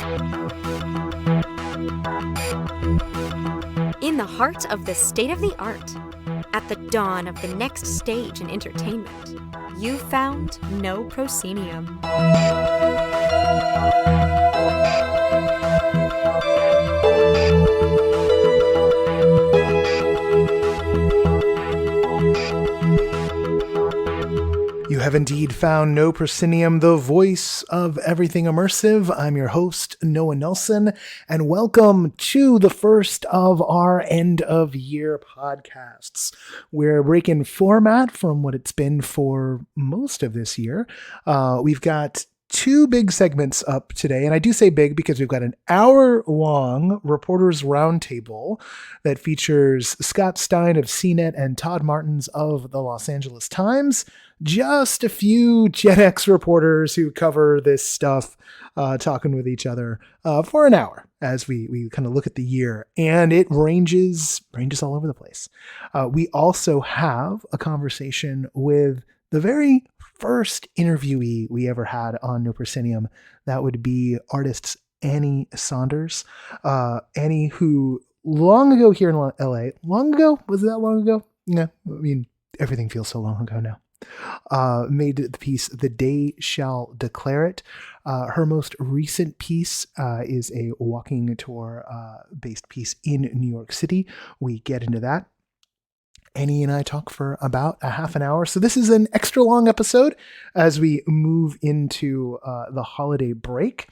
In the heart of the state-of-the-art, at the dawn of the next stage in entertainment, you found no proscenium. You have indeed found No Proscenium, the voice of everything immersive. I'm your host, Noah Nelson, and welcome to the first of our end-of-year podcasts. We're breaking format from what it's been for most of this year. We've got two big segments up today, and I do say big because we've got an hour-long Reporters Roundtable that features Scott Stein of CNET and Todd Martens of the Los Angeles Times. Just a few Gen X reporters who cover this stuff, talking with each other for an hour as we kind of look at the year, and it ranges all over the place. We also have a conversation with the very first interviewee we ever had on No Proscenium. That would be artist Annie Saunders. Annie, who long ago here in LA, long ago? Was it that long ago? No, I mean, everything feels so long ago now. Made the piece The Day Shall Declare It. Her most recent piece is a walking tour based piece in New York City. We get into that. Annie and I talk for about a half an hour. So this is an extra long episode as we move into the holiday break.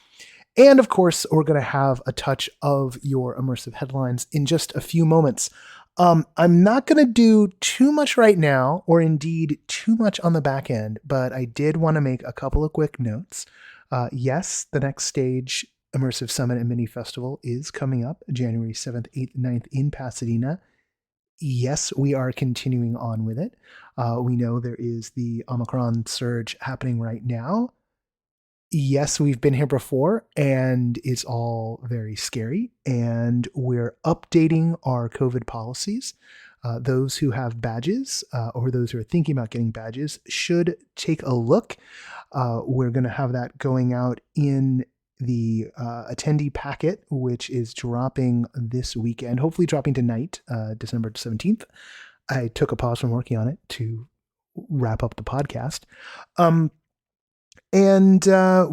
And of course, we're going to have a touch of your immersive headlines in just a few moments. I'm not going to do too much right now, or indeed too much on the back end, but I did want to make a couple of quick notes. Yes, the Next Stage Immersive Summit and Mini Festival is coming up January 7th, 8th, 9th in Pasadena. Yes, we are continuing on with it. We know there is the Omicron surge happening right now. Yes, we've been here before, and it's all very scary, and we're updating our COVID policies. Those who have badges or those who are thinking about getting badges should take a look. We're going to have that going out in the attendee packet, which is dropping this weekend, hopefully dropping tonight, December 17th. I took a pause from working on it to wrap up the podcast. And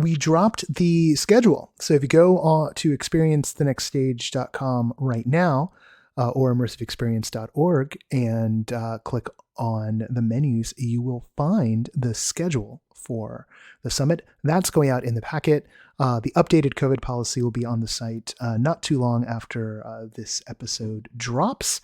we dropped the schedule. So if you go to experiencethenextstage.com right now, or immersiveexperience.org, and click on the menus, you will find the schedule for the summit. That's going out in the packet. The updated COVID policy will be on the site not too long after this episode drops.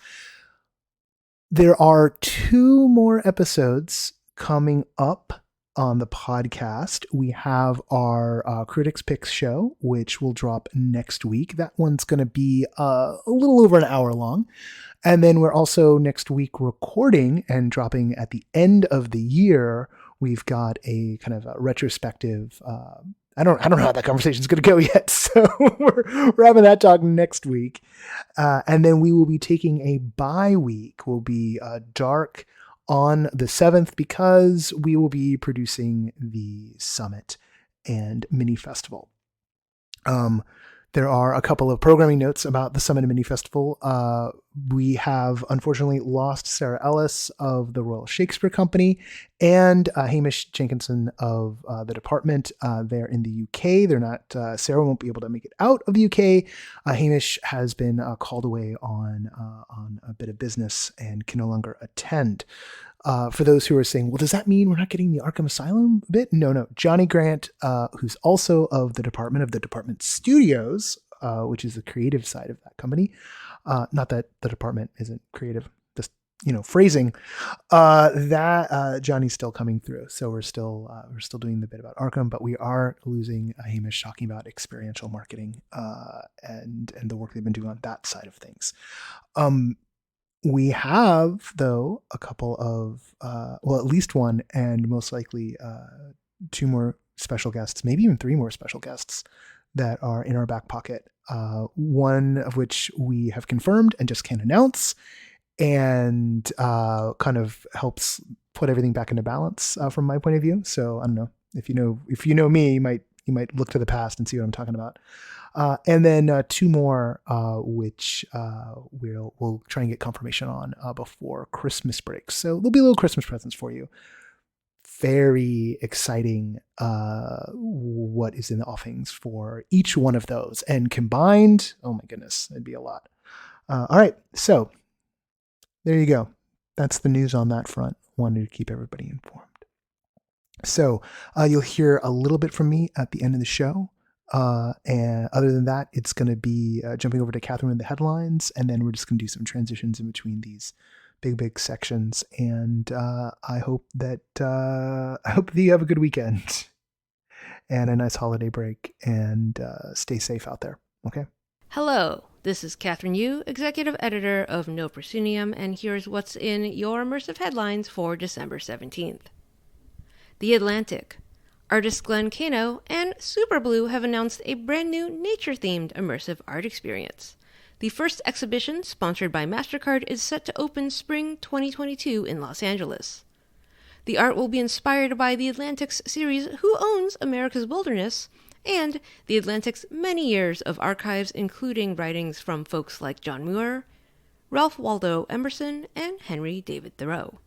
There are two more episodes coming up on the podcast. We have our Critics Picks show, which will drop next week. That one's going to be a little over an hour long. And then we're also next week recording and dropping at the end of the year. We've got a kind of a retrospective. I don't know how that conversation is going to go yet. So we're having that talk next week. And then we will be taking a bye week. We'll be dark on the 7th because we will be producing the summit and mini festival. There are a couple of programming notes about the Summit and Mini Festival. We have unfortunately lost Sarah Ellis of the Royal Shakespeare Company and Hamish Jenkinson of the department. They're in the UK. They're not. Sarah won't be able to make it out of the UK. Hamish has been called away on a bit of business and can no longer attend. For those who are saying, well, does that mean we're not getting the Arkham Asylum bit? No. Johnny Grant, who's also of the Department Studios, which is the creative side of that company. Not that the department isn't creative, just, phrasing, that Johnny's still coming through. So we're still doing the bit about Arkham, but we are losing Hamish talking about experiential marketing, and the work they've been doing on that side of things. We have, though, a couple of, at least one, and most likely two more special guests, maybe even three more special guests that are in our back pocket. One of which we have confirmed and just can't announce, and kind of helps put everything back into balance from my point of view. So I don't know if you know me, you might you might look to the past and see what I'm talking about. And then two more, which we'll try and get confirmation on before Christmas break. So there'll be little Christmas presents for you. Very exciting what is in the offings for each one of those. And combined, oh my goodness, it'd be a lot. All right, so there you go. That's the news on that front. Wanted to keep everybody informed. So you'll hear a little bit from me at the end of the show. And other than that, it's going to be jumping over to Catherine with the headlines, and then we're just going to do some transitions in between these big sections. And I hope that you have a good weekend and a nice holiday break, and stay safe out there. Okay. Hello, this is Catherine Yu, executive editor of No Proscenium, and here's what's in your immersive headlines for December 17th. The Atlantic. Artist Glenn Kano and Superblue have announced a brand new nature-themed immersive art experience. The first exhibition, sponsored by MasterCard, is set to open spring 2022 in Los Angeles. The art will be inspired by the Atlantic's series Who Owns America's Wilderness, and the Atlantic's many years of archives, including writings from folks like John Muir, Ralph Waldo Emerson, and Henry David Thoreau.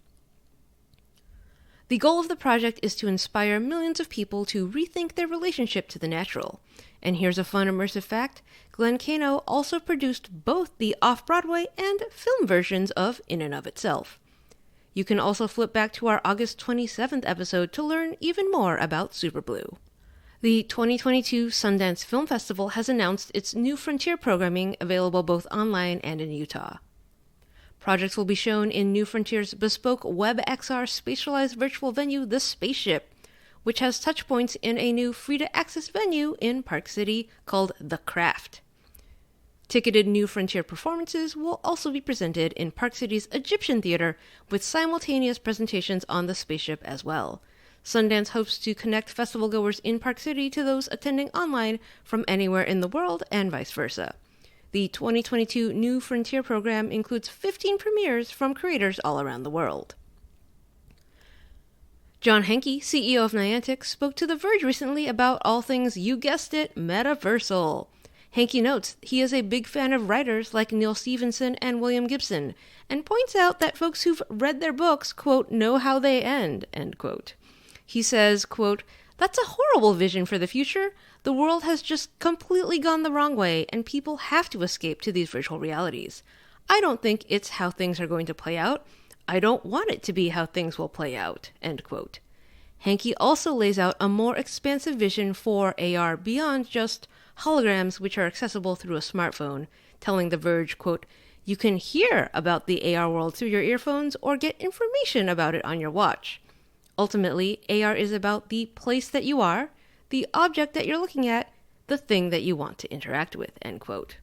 The goal of the project is to inspire millions of people to rethink their relationship to the natural. And here's a fun immersive fact: Glenn Kano also produced both the off-Broadway and film versions of In and of Itself. You can also flip back to our August 27th episode to learn even more about Superblue. The 2022 Sundance Film Festival has announced its New Frontier programming, available both online and in Utah. Projects will be shown in New Frontier's bespoke WebXR spatialized virtual venue, The Spaceship, which has touchpoints in a new free-to-access venue in Park City called The Craft. Ticketed New Frontier performances will also be presented in Park City's Egyptian Theater, with simultaneous presentations on The Spaceship as well. Sundance hopes to connect festival-goers in Park City to those attending online from anywhere in the world, and vice versa. The 2022 New Frontier program includes 15 premieres from creators all around the world. John Henke, CEO of Niantic, spoke to The Verge recently about all things, you guessed it, metaversal. Henke notes he is a big fan of writers like Neil Stephenson and William Gibson, and points out that folks who've read their books, quote, know how they end, end quote. He says, quote, that's a horrible vision for the future. The world has just completely gone the wrong way, and people have to escape to these virtual realities. I don't think it's how things are going to play out. I don't want it to be how things will play out, end quote. Henke also lays out a more expansive vision for AR beyond just holograms which are accessible through a smartphone, telling The Verge, quote, you can hear about the AR world through your earphones or get information about it on your watch. Ultimately, AR is about the place that you are, the object that you're looking at, the thing that you want to interact with, end quote.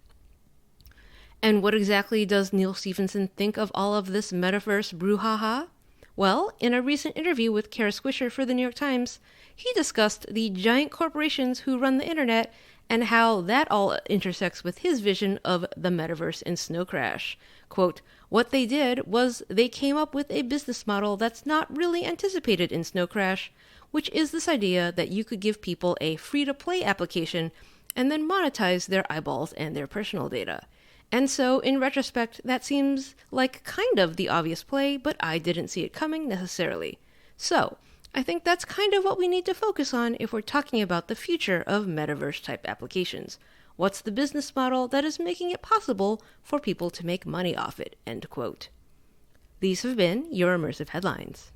And what exactly does Neil Stephenson think of all of this metaverse brouhaha? Well, in a recent interview with Kara Swisher for the New York Times, he discussed the giant corporations who run the internet and how that all intersects with his vision of the metaverse in Snow Crash. Quote, what they did was they came up with a business model that's not really anticipated in Snow Crash, which is this idea that you could give people a free-to-play application and then monetize their eyeballs and their personal data. And so, in retrospect, that seems like kind of the obvious play, but I didn't see it coming necessarily. So, I think that's kind of what we need to focus on if we're talking about the future of metaverse-type applications. What's the business model that is making it possible for people to make money off it, end quote. These have been your immersive headlines.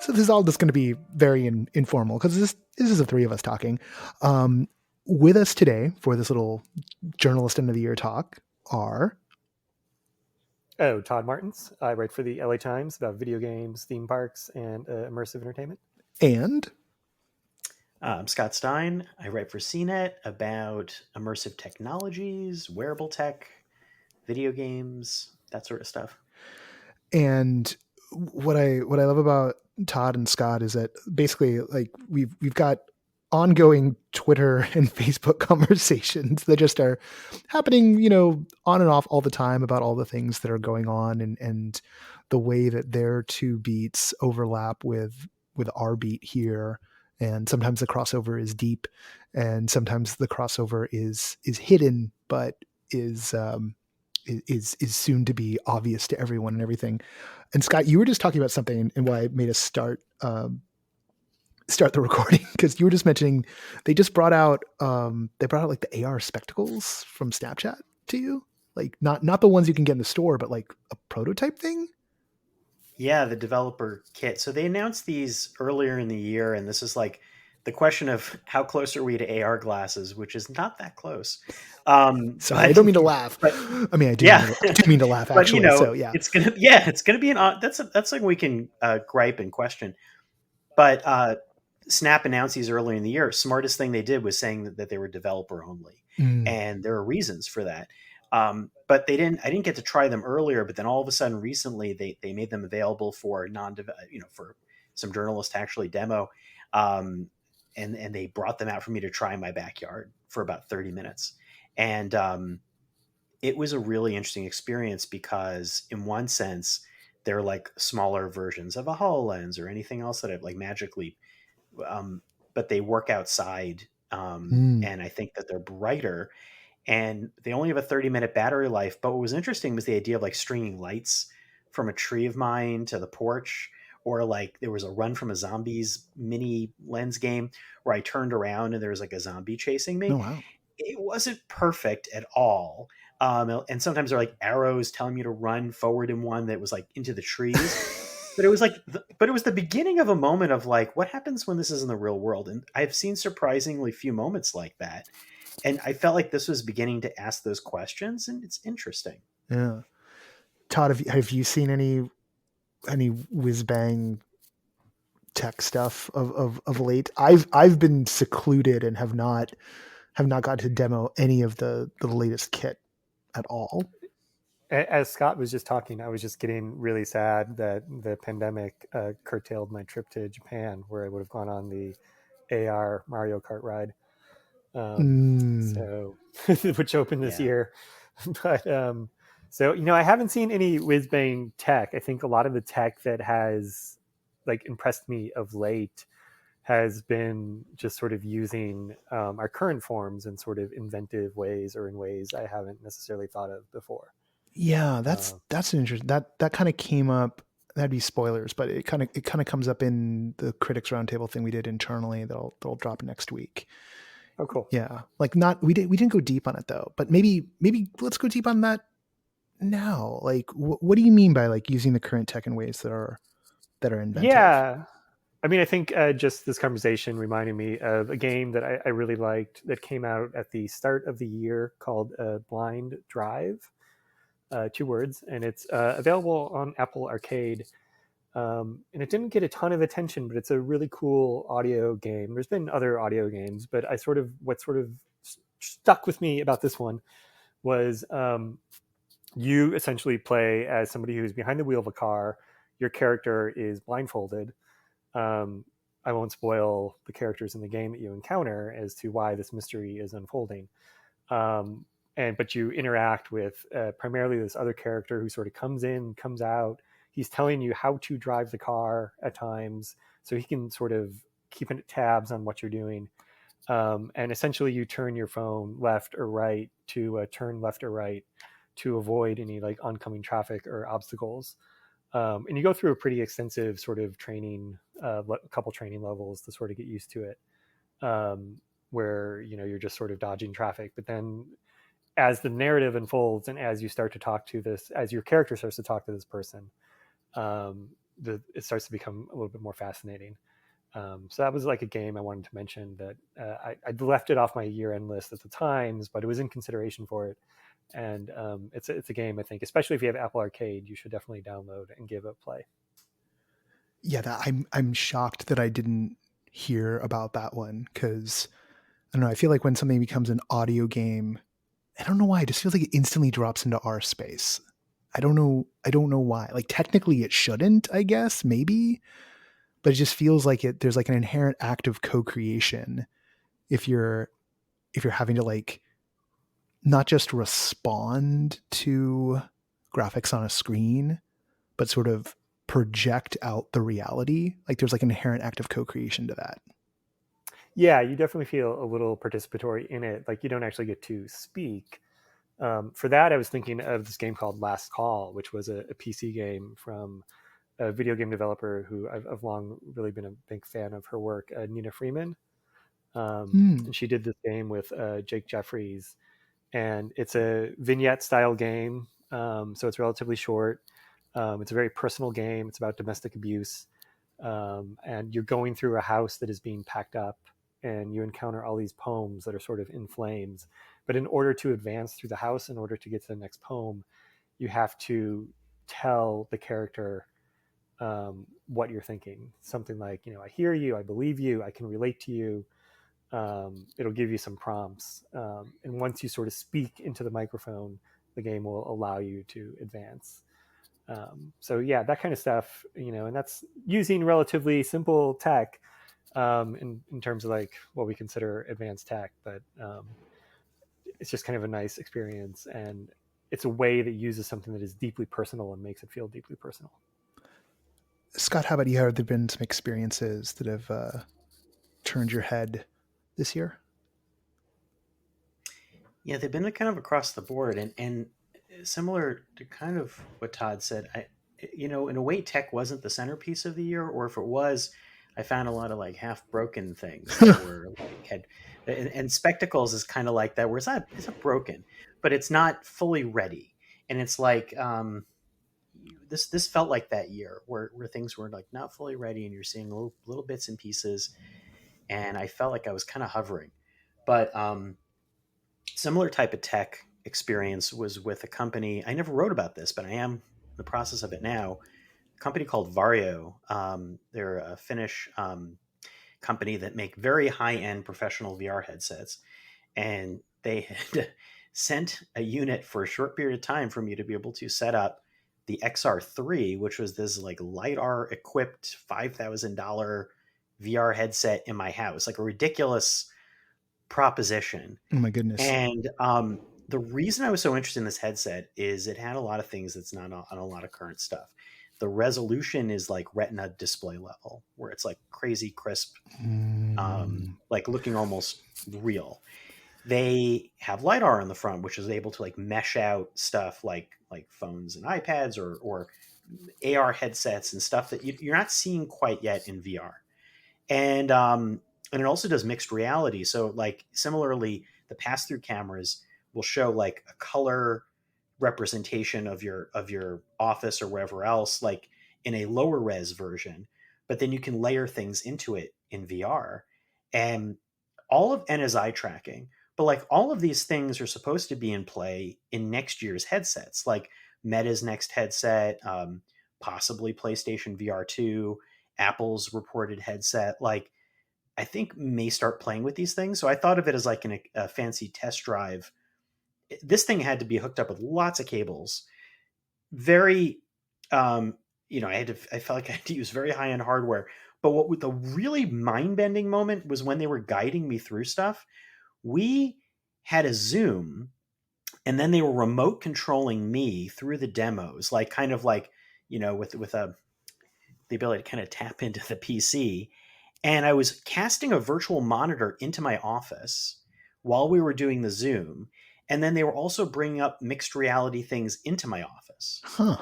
So this is all just going to be very informal because this is the three of us talking. With us today for this little journalist end of the year talk are... Todd Martens. I write for the LA Times about video games, theme parks, and immersive entertainment. And... I'm Scott Stein. I write for CNET about immersive technologies, wearable tech, video games, that sort of stuff. And what I love about Todd and Scott is that basically, like, we've got ongoing Twitter and Facebook conversations that just are happening, on and off all the time about all the things that are going on, and the way that their two beats overlap with our beat here. And sometimes the crossover is deep, and sometimes the crossover is hidden, but is soon to be obvious to everyone and everything. And Scott, you were just talking about something, and why it made us start the recording, because you were just mentioning they just brought out like the AR spectacles from Snapchat to you, like not the ones you can get in the store, but like a prototype thing. Yeah, the developer kit. So they announced these earlier in the year, and this is like the question of how close are we to AR glasses, which is not that close. Sorry, I don't mean to laugh. But I mean, I do mean to laugh, but actually. So yeah, it's gonna be that's something we can gripe and question. But Snap announced these earlier in the year. Smartest thing they did was saying that they were developer only, and there are reasons for that. But I didn't get to try them earlier, but then all of a sudden recently they made them available for for some journalists to actually demo. And they brought them out for me to try in my backyard for about 30 minutes. And it was a really interesting experience because in one sense, they're like smaller versions of a HoloLens or anything else that I've like magically, but they work outside. And I think that they're brighter, and they only have a 30-minute battery life. But what was interesting was the idea of like stringing lights from a tree of mine to the porch, or like there was a Run from a Zombies mini lens game where I turned around and there was like a zombie chasing me. Oh, wow. It wasn't perfect at all. And sometimes there are like arrows telling me to run forward in one that was like into the trees. But it was like, but it was the beginning of a moment of like, what happens when this is in the real world? And I've seen surprisingly few moments like that. And I felt like this was beginning to ask those questions, and it's interesting. Yeah. Todd, have you seen any whiz bang tech stuff of late? I've been secluded and have not got to demo any of the latest kit at all. As Scott was just talking, I was just getting really sad that the pandemic curtailed my trip to Japan, where I would have gone on the AR Mario Kart ride. So which opened this year. But so I haven't seen any whiz bang tech. I think a lot of the tech that has like impressed me of late has been just sort of using our current forms in sort of inventive ways, or in ways I haven't necessarily thought of before. Yeah, that's an interesting, that kind of came up. That'd be spoilers, but it kind of comes up in the critics roundtable thing we did internally that'll drop next week. Oh, cool. Yeah, like we didn't go deep on it though, but maybe let's go deep on that now. Like, what do you mean by like using the current tech in ways that are inventive? Yeah, I mean, I think just this conversation reminded me of a game that I really liked that came out at the start of the year called Blind Drive, 2 words, and it's available on Apple Arcade. And it didn't get a ton of attention, but it's a really cool audio game. There's been other audio games, but what stuck with me about this one was you essentially play as somebody who's behind the wheel of a car. Your character is blindfolded. I won't spoil the characters in the game that you encounter as to why this mystery is unfolding. But you interact with primarily this other character who sort of comes in, comes out. He's telling you how to drive the car at times, so he can sort of keep tabs on what you're doing. And essentially you turn your phone left or right to turn left or right to avoid any like oncoming traffic or obstacles. And you go through a pretty extensive sort of training, a couple training levels to sort of get used to it, where, you're just sort of dodging traffic. But then as the narrative unfolds and as you start to talk to as your character starts to talk to this person, it starts to become a little bit more fascinating. So that was like a game I wanted to mention that I left it off my year-end list at the times, but it was in consideration for it. And it's a game I think, especially if you have Apple Arcade, you should definitely download and give it a play. Yeah, I'm shocked that I didn't hear about that one, because I don't know. I feel like when something becomes an audio game, I don't know why, it just feels like it instantly drops into our space. I don't know why. Like technically it shouldn't, I guess, maybe, but it just feels like there's like an inherent act of co-creation if you're having to like not just respond to graphics on a screen, but sort of project out the reality. Like there's like an inherent act of co-creation to that. Yeah, you definitely feel a little participatory in it. Like you don't actually get to speak. For that, I was thinking of this game called Last Call, which was a PC game from a video game developer who I've long really been a big fan of her work, Nina Freeman. And she did this game with Jake Jeffries, and it's a vignette style game. So it's relatively short. It's a very personal game. It's about domestic abuse. And you're going through a house that is being packed up, and you encounter all these poems that are sort of in flames. But in order to advance through the house, in order to get to the next poem, you have to tell the character what you're thinking. Something like, I hear you, I believe you, I can relate to you. It'll give you some prompts. And once you sort of speak into the microphone, the game will allow you to advance. So yeah, that kind of stuff, and that's using relatively simple tech in terms of like what we consider advanced tech, but it's just kind of a nice experience, and it's a way that uses something that is deeply personal and makes it feel deeply personal. Scott, how about you? Have there been some experiences that have turned your head this year? Yeah, they've been kind of across the board, and similar to kind of what Todd said. In a way, tech wasn't the centerpiece of the year, or if it was, I found a lot of like half broken things that were like and spectacles is kind of like that, where it's not broken, but it's not fully ready, and it's like this felt like that year where things were like not fully ready, and you're seeing little bits and pieces, and I felt like I was kind of hovering, but similar type of tech experience was with a company. I never wrote about this, but I am in the process of it now. A company called Vario. They're a Finnish company that make very high-end professional VR headsets. And they had sent a unit for a short period of time for me to be able to set up the XR3, which was this like LiDAR equipped $5,000 VR headset in my house, like a ridiculous proposition. Oh my goodness. And the reason I was so interested in this headset is it had a lot of things that's not on a lot of current stuff. The resolution is like Retina display level, where it's like crazy crisp, like looking almost real. They have LiDAR on the front, which is able to like mesh out stuff like phones and iPads or AR headsets and stuff that you're not seeing quite yet in VR. And it also does mixed reality. So like similarly, the pass-through cameras will show like a color representation of your office or wherever else, like in a lower res version, but then you can layer things into it in VR, and is eye tracking. But like all of these things are supposed to be in play in next year's headsets, like Meta's next headset, possibly PlayStation VR 2, Apple's reported headset. Like I think may start playing with these things. So I thought of it as like a fancy test drive. This thing had to be hooked up with lots of cables. Very, I felt like I had to use very high-end hardware. But what the really mind-bending moment was when they were guiding me through stuff. We had a Zoom, and then they were remote controlling me through the demos, like kind of like, with the ability to kind of tap into the PC. And I was casting a virtual monitor into my office while we were doing the Zoom. And then they were also bringing up mixed reality things into my office. Huh.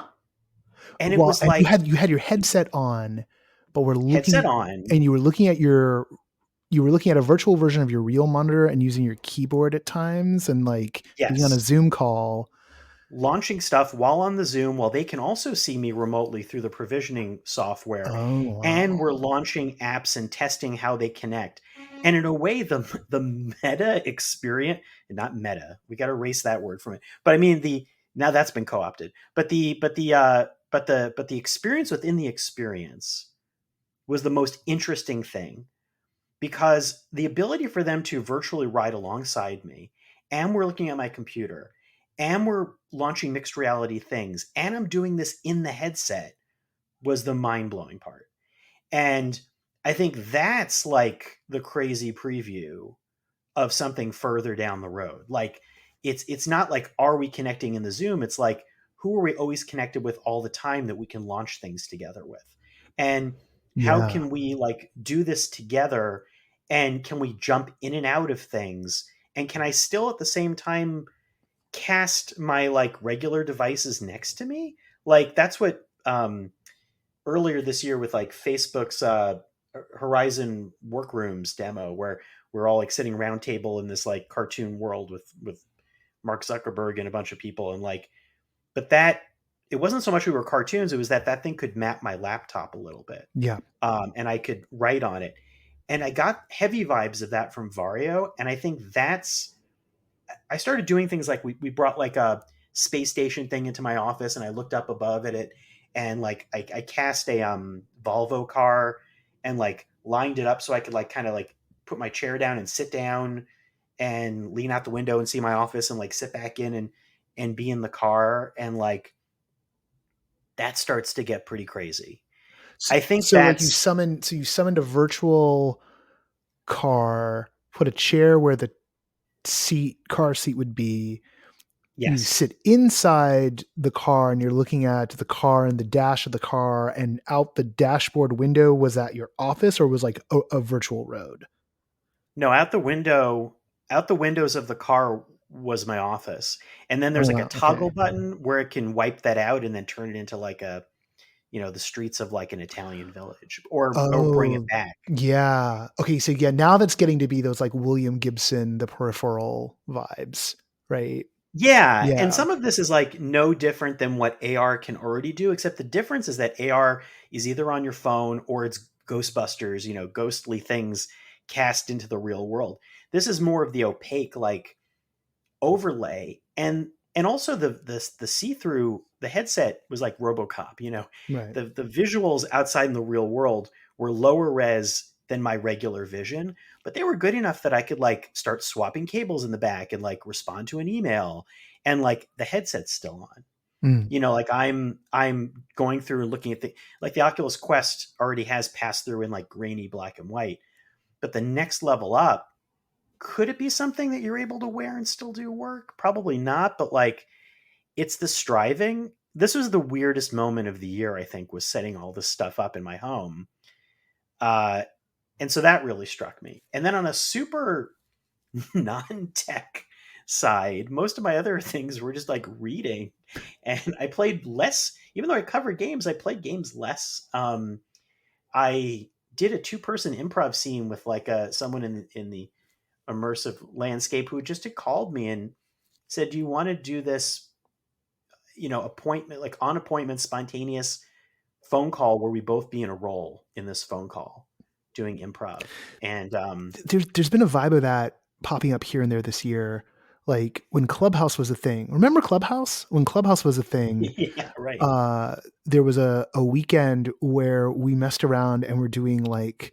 And it was like you had your headset on, but we're looking headset on, and you were looking at a virtual version of your real monitor and using your keyboard at times, and like being on a Zoom call, launching stuff while on the Zoom, while they can also see me remotely through the provisioning software. Oh, wow. And we're launching apps and testing how they connect. And in a way, the meta experience, not meta, we got to erase that word from it. But I mean, now that's been co-opted. But the experience within the experience was the most interesting thing, because the ability for them to virtually ride alongside me, and we're looking at my computer, and we're launching mixed reality things, and I'm doing this in the headset, was the mind-blowing part. And I think that's like the crazy preview of something further down the road. Like it's not like, are we connecting in the Zoom? It's like, who are we always connected with all the time that we can launch things together with? And how Yeah. can we like do this together? And can we jump in and out of things? And can I still at the same time cast my like regular devices next to me? Like that's what earlier this year with like Facebook's Horizon Workrooms demo, where we're all like sitting roundtable in this like cartoon world with Mark Zuckerberg and a bunch of people, and like, but that it wasn't so much we were cartoons; it was that thing could map my laptop a little bit, Yeah. and I could write on it, and I got heavy vibes of that from Vario, and I think I started doing things like we brought like a space station thing into my office, and I looked up above at it, and like I cast a Volvo car and like lined it up so I could like kind of like put my chair down and sit down and lean out the window and see my office and like sit back in and be in the car, and like that starts to get pretty crazy. I think so like that's you summoned a virtual car, put a chair where the car seat would be. You yes. sit inside the car and you're looking at the car and the dash of the car, and out the dashboard window. Was that your office or was like a virtual road? No, out the windows of the car was my office. And then there's Oh, like a wow. toggle Okay. button where it can wipe that out and then turn it into like the streets of like an Italian village, or bring it Oh, back. yeah. Okay. So yeah, now that's getting to be those like William Gibson, the Peripheral vibes, right? Yeah. And Yeah. some of this is like no different than what AR can already do, except the difference is that AR is either on your phone or it's Ghostbusters, ghostly things cast into the real world. This is more of the opaque, like overlay, and also the see-through. The headset was like RoboCop. Right. The visuals outside in the real world were lower res than my regular vision, but they were good enough that I could like start swapping cables in the back and like respond to an email, and like the headset's still on. Mm. Like I'm going through and looking at the Oculus Quest already has pass through in like grainy black and white, but the next level up, could it be something that you're able to wear and still do work? Probably not, but like it's the striving. This was the weirdest moment of the year, I think, was setting all this stuff up in my home. And so that really struck me. And then on a super non-tech side, most of my other things were just like reading. And I played less, even though I covered games, I played games less. I did a 2-person improv scene with like someone in the immersive landscape who just had called me and said, do you want to do this, appointment, like on appointment, spontaneous phone call where we both be in a role in this phone call doing improv? And There's been a vibe of that popping up here and there this year. Like when Clubhouse was a thing. Remember Clubhouse? When Clubhouse was a thing, yeah, right. there was a weekend where we messed around and we're doing like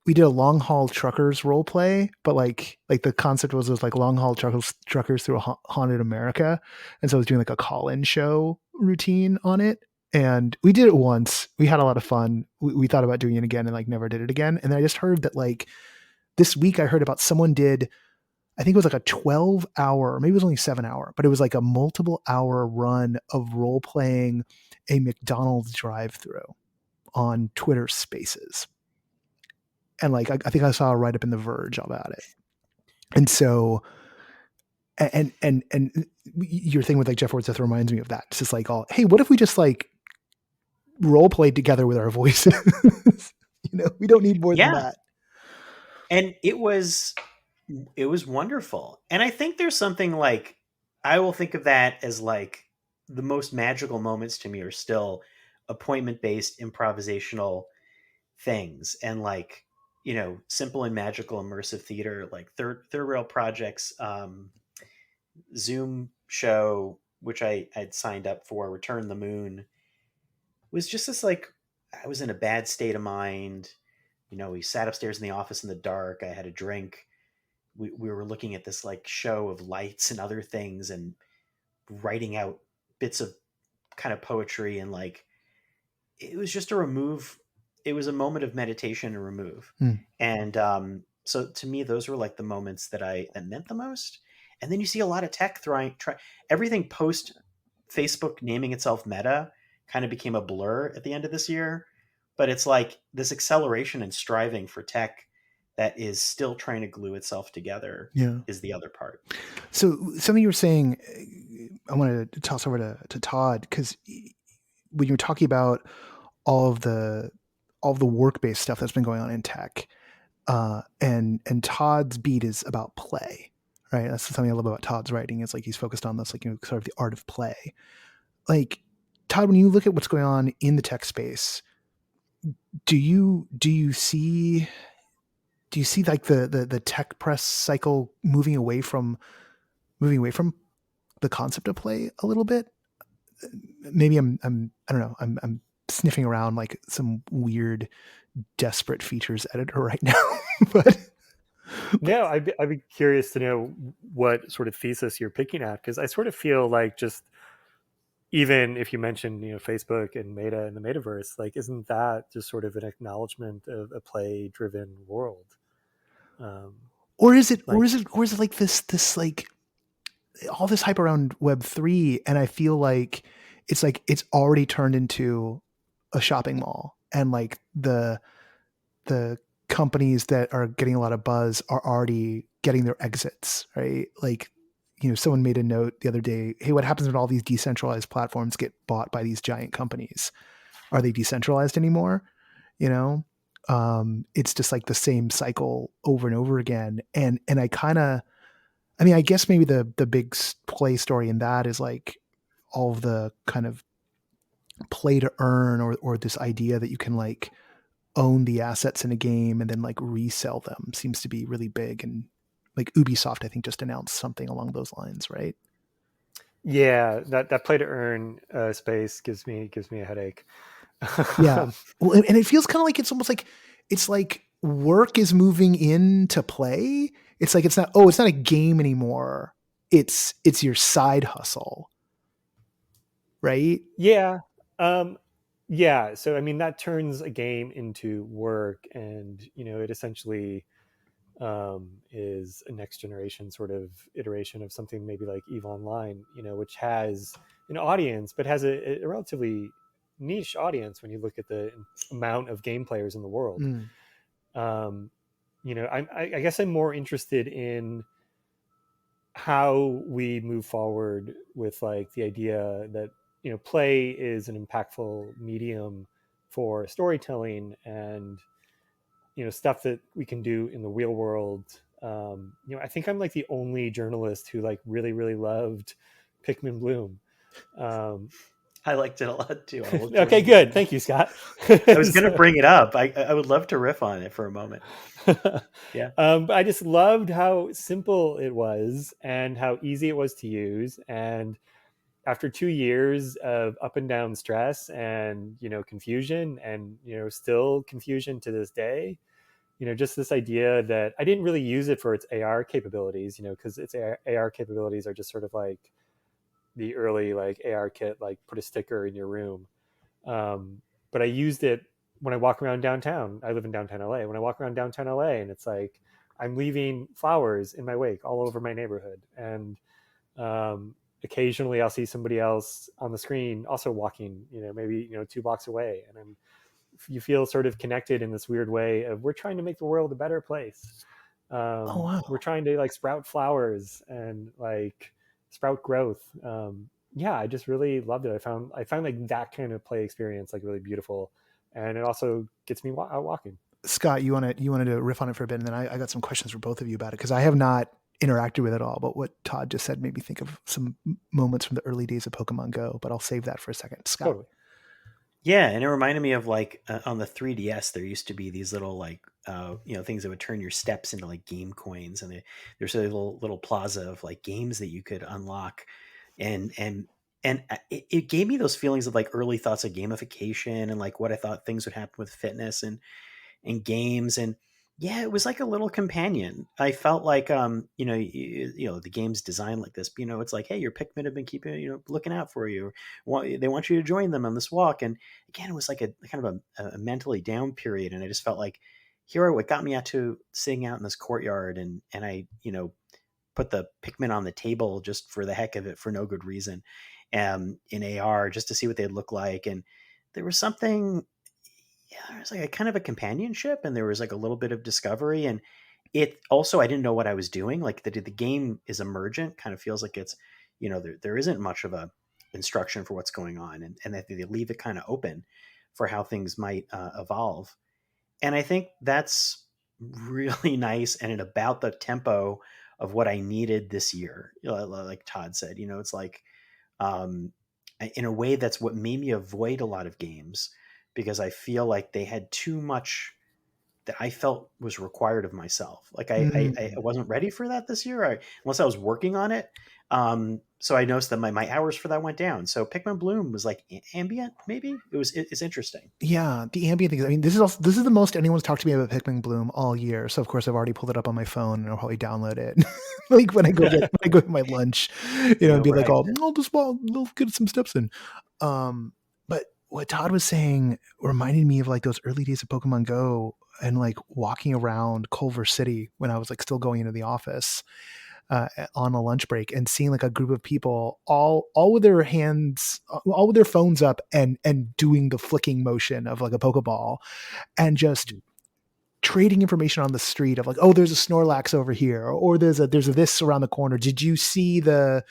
we did a long haul truckers role play, but like the concept was like long haul truckers through a haunted America, and so I was doing like a call-in show routine on it, and we did it once. We had a lot of fun. We thought about doing it again and like never did it again. And then I just heard that like this week I heard about someone did. I think it was like a 12-hour, maybe it was only 7-hour, but it was like a multiple hour run of role playing a McDonald's drive-through on Twitter Spaces. And like, I think I saw a write up in The Verge about it. And so, and your thing with like Jeff Wordseth reminds me of that. It's just like, hey, what if we just like role played together with our voices? We don't need more than that. And it was wonderful. And I think there's something like, I will think of that as like the most magical moments to me are still appointment-based improvisational things, and like, simple and magical immersive theater, like third rail projects, Zoom show, which I had signed up for, Return the Moon, was just this like, I was in a bad state of mind. We sat upstairs in the office in the dark. I had a drink. We were looking at this like show of lights and other things and writing out bits of kind of poetry, and like it was just a remove. It was a moment of meditation and remove. And So to me, those were like the moments that meant the most. And then you see a lot of tech everything post Facebook naming itself Meta kind of became a blur at the end of this year. But it's like this acceleration and striving for tech that is still trying to glue itself together is the other part. So something you were saying, I wanted to toss over to Todd, because when you were talking about all of the work-based stuff that's been going on in tech, and Todd's beat is about play, right? That's something I love about Todd's writing, is like he's focused on this, like, you know, sort of the art of play. Like, Todd, when you look at what's going on in the tech space, do you see like the tech press cycle moving away from the concept of play a little bit? Maybe I don't know. I'm sniffing around like some weird, desperate features editor right now, but no, I'd be curious to know what sort of thesis you're picking at, because I sort of feel like, just even if you mentioned, you know, Facebook and Meta and the metaverse, like, isn't that just sort of an acknowledgement of a play-driven world? Or is it like this like all this hype around Web3, and I feel like it's already turned into a shopping mall, and like the companies that are getting a lot of buzz are already getting their exits, right? Like, you know, someone made a note the other day, hey, what happens when all these decentralized platforms get bought by these giant companies? Are they decentralized anymore? You know, it's just like the same cycle over and over again. And I guess maybe the big play story in that is like all of the kind of play to earn, or this idea that you can like own the assets in a game and then like resell them, seems to be really big. And like Ubisoft, I think, just announced something along those lines, right? Yeah, that play to earn space gives me a headache. Yeah. Well, and it feels kind of like it's almost like it's like work is moving into play. It's like it's not a game anymore. It's your side hustle. Right? Yeah. Yeah. So, I mean, that turns a game into work, and, you know, it essentially is a next generation sort of iteration of something maybe like EVE Online, you know, which has an audience, but has a relatively niche audience when you look at the amount of game players in the world. You know, I guess I'm more interested in how we move forward with like the idea that, you know, play is an impactful medium for storytelling, and, you know, stuff that we can do in the real world. You know, I think I'm like the only journalist who like really loved Pikmin Bloom. I liked it a lot too. Okay, good. Thank you, Scott. I was going to bring it up. I would love to riff on it for a moment. Yeah. But I just loved how simple it was and how easy it was to use. And after 2 years of up and down stress and, you know, confusion, and, you know, still confusion to this day, you know, just this idea that I didn't really use it for its AR capabilities, you know, because its AR capabilities are just sort of like the early like AR kit, like put a sticker in your room. But I used it when I walk around downtown. I live in downtown LA. When I walk around downtown LA, and it's like I'm leaving flowers in my wake all over my neighborhood, and occasionally I'll see somebody else on the screen also walking, you know, maybe, you know, 2 blocks away, and you feel sort of connected in this weird way of, we're trying to make the world a better place. Oh, wow. We're trying to like sprout flowers and like sprout growth. Yeah, I just really loved it. I found like that kind of play experience like really beautiful, and it also gets me out walking. Scott, you wanted to riff on it for a bit, and then I got some questions for both of you about it, because I have not interacted with it all, but what Todd just said made me think of some moments from the early days of Pokemon Go, but I'll save that for a second. Scott. Totally. Yeah, and it reminded me of like on the 3DS, there used to be these little like you know, things that would turn your steps into like game coins, and there's a little plaza of like games that you could unlock, and it gave me those feelings of like early thoughts of gamification, and like what I thought things would happen with fitness and games. And yeah, it was like a little companion. I felt like you know, you know, the game's designed like this, but, you know, it's like, hey, your Pikmin have been keeping, you know, looking out for you. They want you to join them on this walk. And again, it was like a kind of a mentally down period, and I just felt like, Hero, what got me out to sitting out in this courtyard, and I, put the Pikmin on the table just for the heck of it for no good reason, in AR just to see what they'd look like. And there was something, yeah, there was like a kind of a companionship, and there was like a little bit of discovery. And it also, I didn't know what I was doing. Like the game is emergent, kind of feels like it's, there isn't much of a instruction for what's going on, and that they leave it kind of open for how things might evolve. And I think that's really nice and about the tempo of what I needed this year. Like Todd said, it's like, um, in a way, that's what made me avoid a lot of games, because I feel like they had too much that I felt was required of myself. Like I wasn't ready for that this year, unless I was working on it. So I noticed that my hours for that went down. So Pikmin Bloom was like ambient, maybe. It's interesting. Yeah, the ambient things. I mean, this is the most anyone's talked to me about Pikmin Bloom all year. So of course I've already pulled it up on my phone, and I'll probably download it. Like when I go to my lunch, and be like, I'll just get some steps in. But what Todd was saying reminded me of like those early days of Pokemon Go, and like walking around Culver City when I was like still going into the office on a lunch break, and seeing like a group of people all with their hands, all with their phones up, and doing the flicking motion of like a Pokeball, and just trading information on the street of like, oh, there's a Snorlax over here, or there's a this around the corner. Did you see the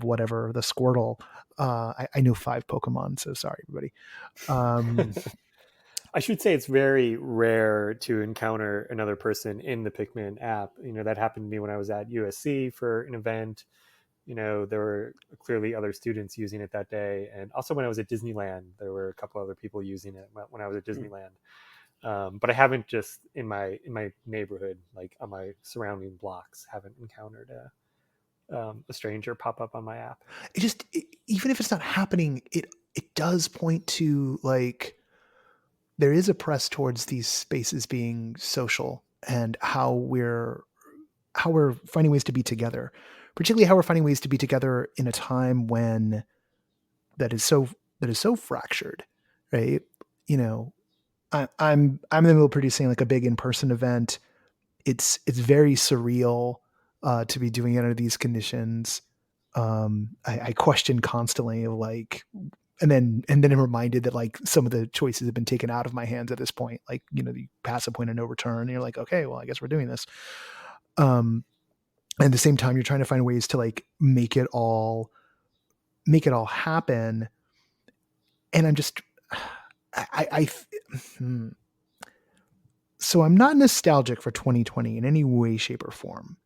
whatever, the Squirtle? I know 5 Pokemon, so sorry everybody. I should say it's very rare to encounter another person in the Pikmin app. That happened to me when I was at USC for an event. There were clearly other students using it that day. And also when I was at Disneyland, there were a couple other people using it when I was at Disneyland. But I haven't, just in my neighborhood, like on my surrounding blocks, haven't encountered a stranger pop up on my app. Even if it's not happening, it does point to like, there is a press towards these spaces being social, and how we're finding ways to be together, particularly how we're finding ways to be together in a time when that is so fractured, right? I'm in the middle of producing like a big in-person event. It's very surreal to be doing it under these conditions. I question constantly of like, and then I'm reminded that like some of the choices have been taken out of my hands at this point. Like, you pass a point of no return, and you're like, okay, well, I guess we're doing this. At the same time, you're trying to find ways to like make it all happen. And I'm just, so I'm not nostalgic for 2020 in any way, shape, or form.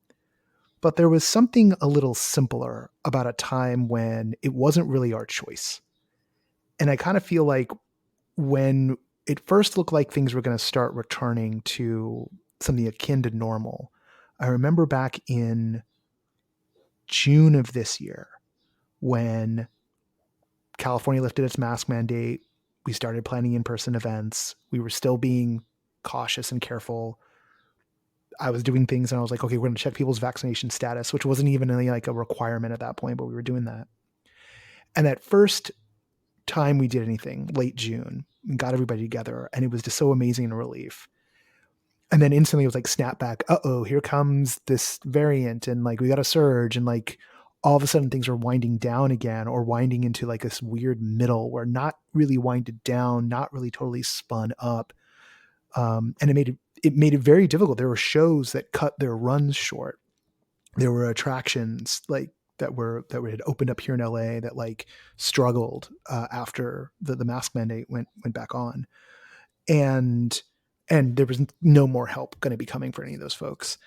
But there was something a little simpler about a time when it wasn't really our choice. And I kind of feel like when it first looked like things were going to start returning to something akin to normal, I remember back in June of this year when California lifted its mask mandate, we started planning in-person events. We were still being cautious and careful. I was doing things and I was like, okay, we're going to check people's vaccination status, which wasn't even really like a requirement at that point, but we were doing that. And that first time we did anything, late June, and got everybody together, and it was just so amazing and a relief. And then instantly it was like snap back. Uh-oh, here comes this variant, and like we got a surge, and like all of a sudden things are winding down again, or winding into like this weird middle where not really winded down, not really totally spun up. And it made it very difficult. There were shows that cut their runs short. There were attractions like that had opened up here in LA that like struggled after the mask mandate went back on, and there was no more help going to be coming for any of those folks.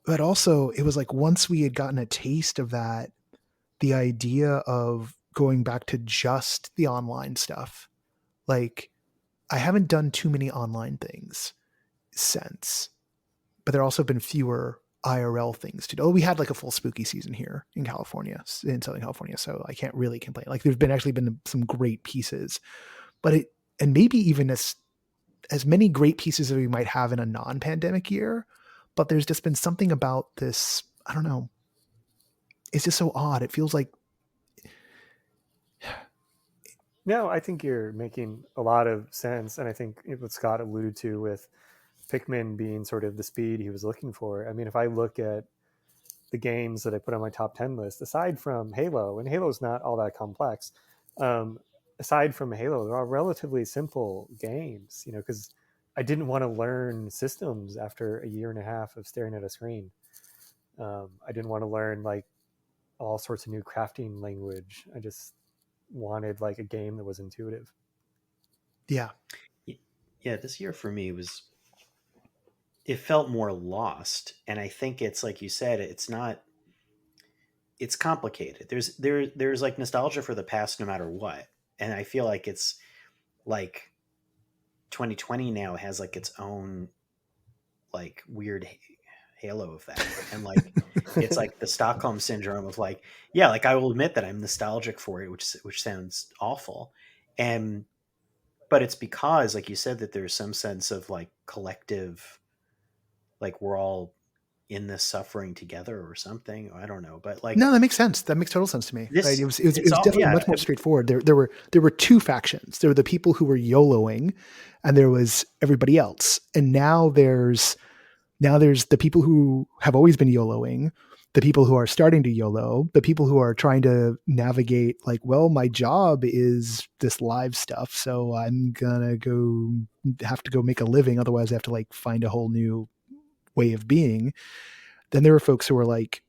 But also it was like, once we had gotten a taste of that, the idea of going back to just the online stuff, like I haven't done too many online things since, but there also have been fewer IRL things to do. We had like a full spooky season here in California, in Southern California, so I can't really complain. Like there's been some great pieces, but and maybe even as many great pieces as we might have in a non-pandemic year, but there's just been something about this, I don't know, it's just so odd. It feels like No, I think you're making a lot of sense, and I think what Scott alluded to with Pikmin being sort of the speed he was looking for. I mean, if I look at the games that I put on my top 10 list, aside from Halo, and Halo's not all that complex, um, aside from Halo, they're all relatively simple games, you know, because I didn't want to learn systems after a year and a half of staring at a screen. I didn't want to learn like all sorts of new crafting language. I just wanted like a game that was intuitive. Yeah. Yeah, this year for me was, it felt more lost, and I think it's like you said, it's complicated. There's like nostalgia for the past no matter what, and I feel like it's like 2020 now has like its own like weird halo effect, and like it's like the Stockholm syndrome of like, yeah, like I will admit that I'm nostalgic for it, which sounds awful, and but it's because like you said that there's some sense of like collective, like we're all in this suffering together or something. I don't know, but like No, that makes sense. That makes total sense to me. Right? this, It it's was all, definitely yeah. much more straightforward. There were two factions. There were the people who were YOLOing, and there was everybody else. And now there's the people who have always been YOLOing, the people who are starting to YOLO, the people who are trying to navigate like, well, my job is this live stuff, so I'm gonna have to go make a living. Otherwise, I have to like find a whole new way of being. Then there are folks who are like,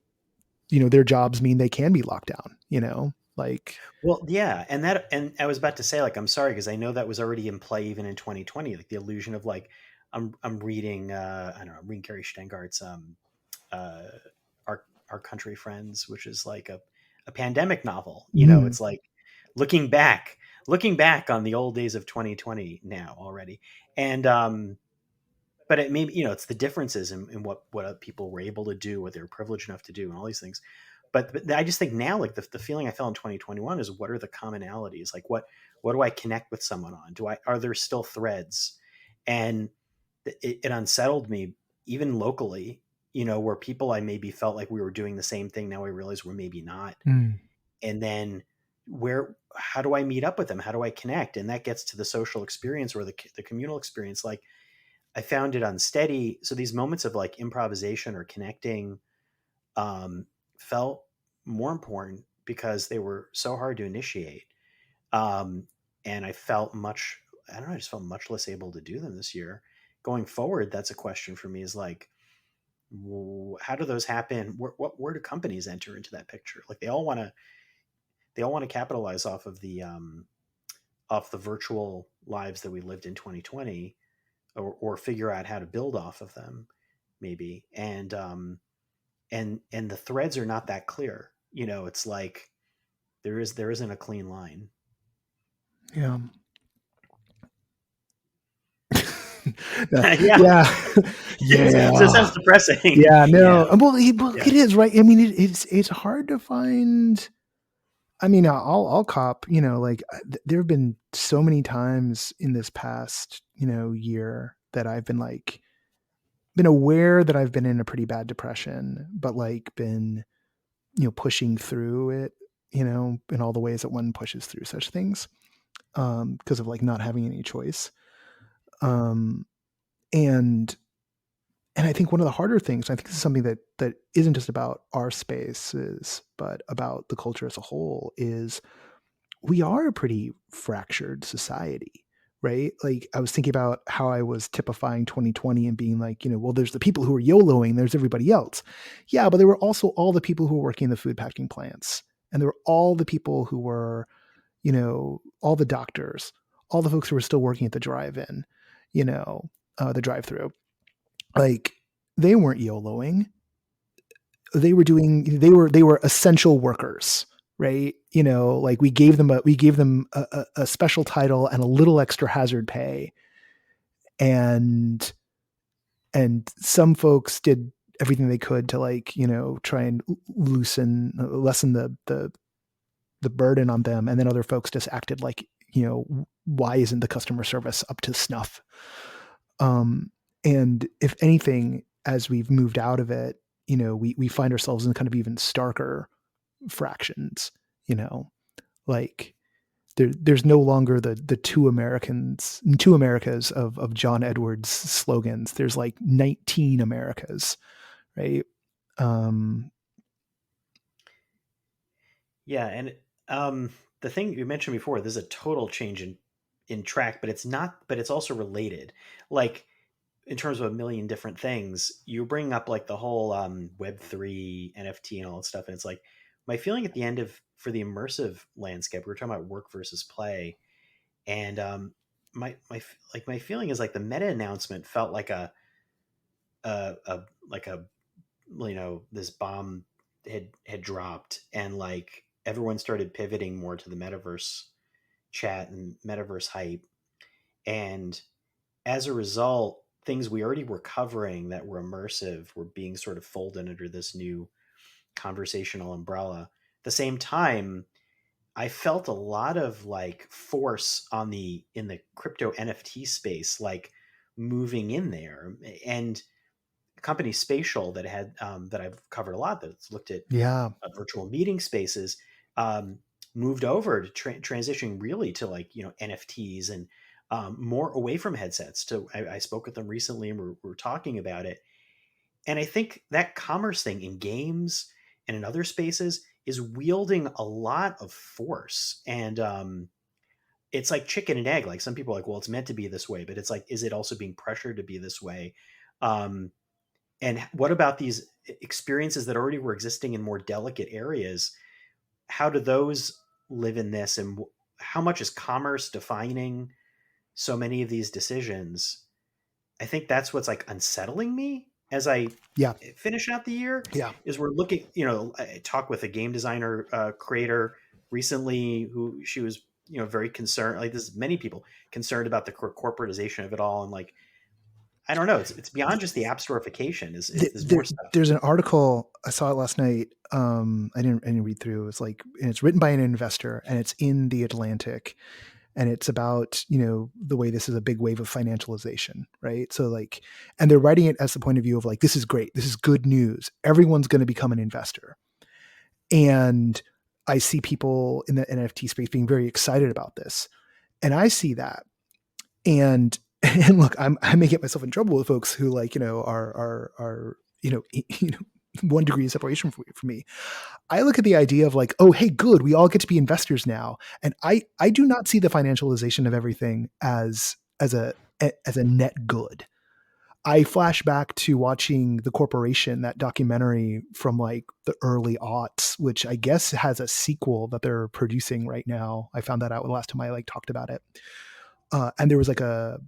you know, their jobs mean they can be locked down, you know, like, Well, yeah, and I was about to say like I'm sorry because I know that was already in play even in 2020, like the illusion of like I'm reading I don't know, I'm reading Carrie Stengard's uh our country friends, which is like a pandemic novel. You know, mm, it's like looking back on the old days of 2020 now already, and but it maybe, you know, it's the differences in what people were able to do, what they were privileged enough to do, and all these things. But I just think now, like the feeling I felt in 2021 is, what are the commonalities? Like what do I connect with someone on? Are there still threads? And it unsettled me, even locally, you know, where people I maybe felt like we were doing the same thing. Now I realize we're maybe not. mm, And then how do I meet up with them? How do I connect? And that gets to the social experience or the communal experience. Like I found it unsteady. So these moments of like improvisation or connecting felt more important because they were so hard to initiate. Um, and I felt much, I don't know, I just felt much less able to do them this year. Going forward, that's a question for me, is like, how do those happen? Where do companies enter into that picture? Like they all want to capitalize off the virtual lives that we lived in 2020, or figure out how to build off of them maybe. And the threads are not that clear. You know, it's like there isn't a clean line. yeah. Yeah. Yeah. So it sounds Yeah. depressing. Yeah. Yeah. No. Well, Yeah. it is, right. I mean, it's hard to find. I mean, I'll cop, you know, like there have been so many times in this past, you know, year that I've been like, been aware that I've been in a pretty bad depression, but like been, you know, pushing through it, you know, in all the ways that one pushes through such things, because of like not having any choice. Um, and I think one of the harder things, I think this is something that isn't just about our spaces, but about the culture as a whole, is we are a pretty fractured society, right? Like I was thinking about how I was typifying 2020 and being like, you know, well, there's the people who are YOLOing, there's everybody else. Yeah, but there were also all the people who were working in the food packing plants. And there were all the people who were, you know, all the doctors, all the folks who were still working at the drive-in, you know, the drive-through. Like they weren't YOLOing. They were essential workers, right? You know, like we gave them a special title and a little extra hazard pay, and some folks did everything they could to, like, you know, try and lessen the burden on them, and then other folks just acted like, you know, why isn't the customer service up to snuff? And if anything, as we've moved out of it, you know, we find ourselves in kind of even starker fractions, you know, like there's no longer the two Americas of John Edwards slogans. There's like 19 Americas, right? Yeah, and the thing you mentioned before, there's a total change in track, but it's not. But it's also related. Like in terms of a million different things, you bring up like the whole Web3 NFT and all that stuff, and it's like my feeling at the end of for the immersive landscape. We were talking about work versus play, and my feeling is like the meta announcement felt like a this bomb had dropped, and like everyone started pivoting more to the metaverse chat and metaverse hype, and as a result, things we already were covering that were immersive were being sort of folded under this new conversational umbrella. At the same time, I felt a lot of like force in the crypto NFT space, like moving in there, and company Spatial that had that I've covered a lot, that's looked at virtual meeting spaces, moved over to transitioning really to like NFTs and more away from headsets. I spoke with them recently, and we're talking about it. And I think that commerce thing in games and in other spaces is wielding a lot of force. And it's like chicken and egg. Like some people are like, well, it's meant to be this way, but it's like, is it also being pressured to be this way? And what about these experiences that already were existing in more delicate areas? How do those live in this? And how much is commerce defining so many of these decisions? I think that's what's like unsettling me as I finish out the year. Is we're looking, I talked with a game designer creator recently who she was, very concerned. Like there's many people concerned about the corporatization of it all. And like, I don't know. It's beyond just the app storification. Is more stuff. There's an article, I saw it last night. I didn't read through. It's like, and it's written by an investor, and it's in the Atlantic, and it's about the way this is a big wave of financialization, right? So like, and they're writing it as the point of view of like, this is great, this is good news. Everyone's going to become an investor, and I see people in the NFT space being very excited about this, and I see that, and look, I may get myself in trouble with folks who like, are 1 degree of separation from me. I look at the idea of like, oh, hey, good, we all get to be investors now. And I do not see the financialization of everything as a net good. I flash back to watching The Corporation, that documentary from like the early aughts, which I guess has a sequel that they're producing right now. I found that out the last time I like talked about it. And there was like a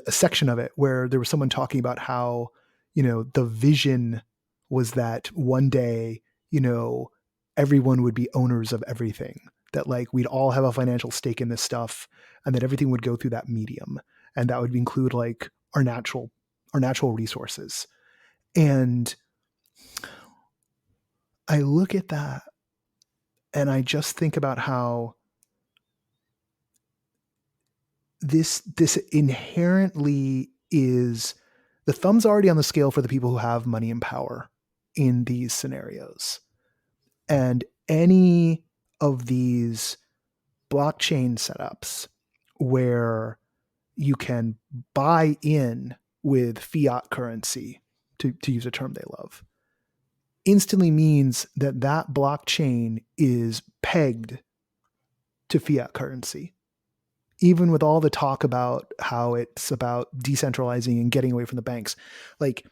section of it where there was someone talking about how, the vision was that one day, everyone would be owners of everything, that like we'd all have a financial stake in this stuff, and that everything would go through that medium. And that would include like our natural resources. And I look at that and I just think about how this inherently is, the thumb's already on the scale for the people who have money and power in these scenarios. And any of these blockchain setups where you can buy in with fiat currency, to use a term they love, instantly means that blockchain is pegged to fiat currency. Even with all the talk about how it's about decentralizing and getting away from the banks, like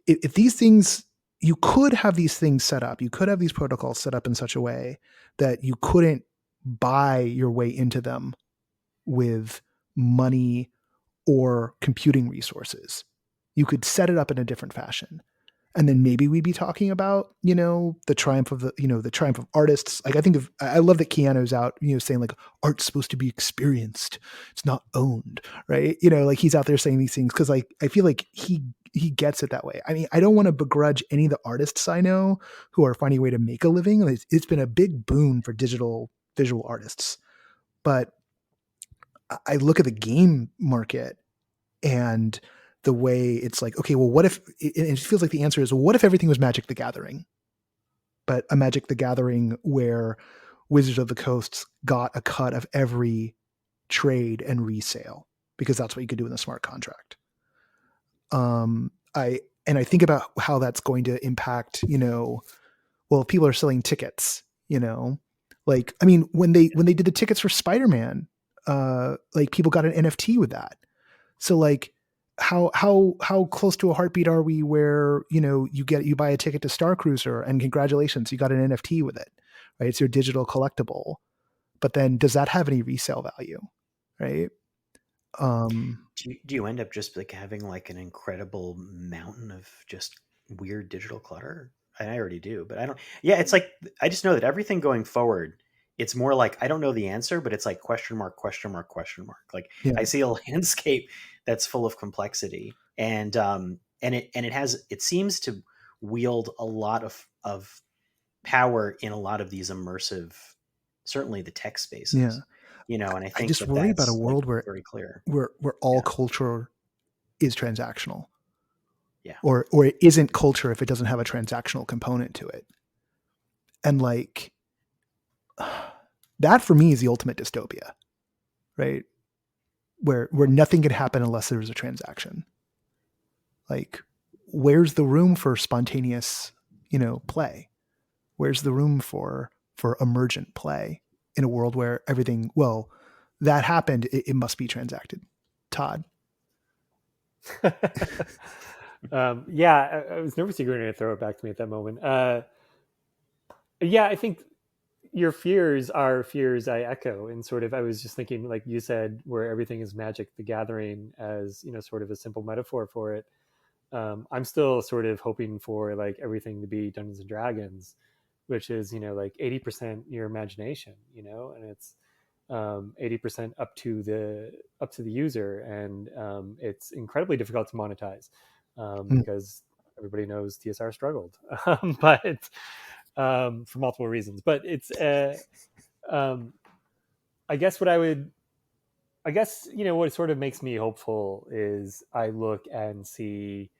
if these things, you could have these things set up, you could have these protocols set up in such a way that you couldn't buy your way into them with money or computing resources. You could set it up in a different fashion. And then maybe we'd be talking about, the triumph of the triumph of artists. Like I love that Keanu's out, saying like art's supposed to be experienced. It's not owned. Right. Like he's out there saying these things. Cause like, I feel like he gets it that way. I mean, I don't want to begrudge any of the artists I know who are finding a way to make a living. It's been a big boon for digital visual artists, but I look at the game market and the way it's like, okay, well, what if, it feels like the answer is, well, what if everything was Magic the Gathering, but a Magic the Gathering where Wizards of the Coast got a cut of every trade and resale because that's what you could do in the smart contract. I think about how that's going to impact, well, if people are selling tickets, like, I mean, when they did the tickets for Spider-Man, like people got an NFT with that. So like how close to a heartbeat are we where, you buy a ticket to Star Cruiser and congratulations, you got an NFT with it, right? It's your digital collectible. But then does that have any resale value? Right. Do you end up just like having like an incredible mountain of just weird digital clutter? I already do, but I don't. Yeah, it's like I just know that everything going forward, it's more like I don't know the answer, but it's like question mark, question mark, question mark. Like I see a landscape that's full of complexity, and it seems to wield a lot of power in a lot of these immersive, certainly the tech spaces. And I think I just worry about a world where very clear, where all culture is transactional. Yeah. Or it isn't culture if it doesn't have a transactional component to it. And like that for me is the ultimate dystopia, right? Where nothing can happen unless there's a transaction. Like, where's the room for spontaneous, play? Where's the room for emergent play in a world where everything, well, that happened, it must be transacted. Todd. Yeah, I was nervous you were going to throw it back to me at that moment. Yeah, I think your fears are fears I echo, and sort of I was just thinking, like you said, where everything is Magic the Gathering as sort of a simple metaphor for it. I'm still sort of hoping for like everything to be Dungeons and Dragons, which is like 80% your imagination, and it's 80% up to the user, and it's incredibly difficult to monetize because everybody knows TSR struggled, but for multiple reasons. But it's I guess what sort of makes me hopeful is I look and see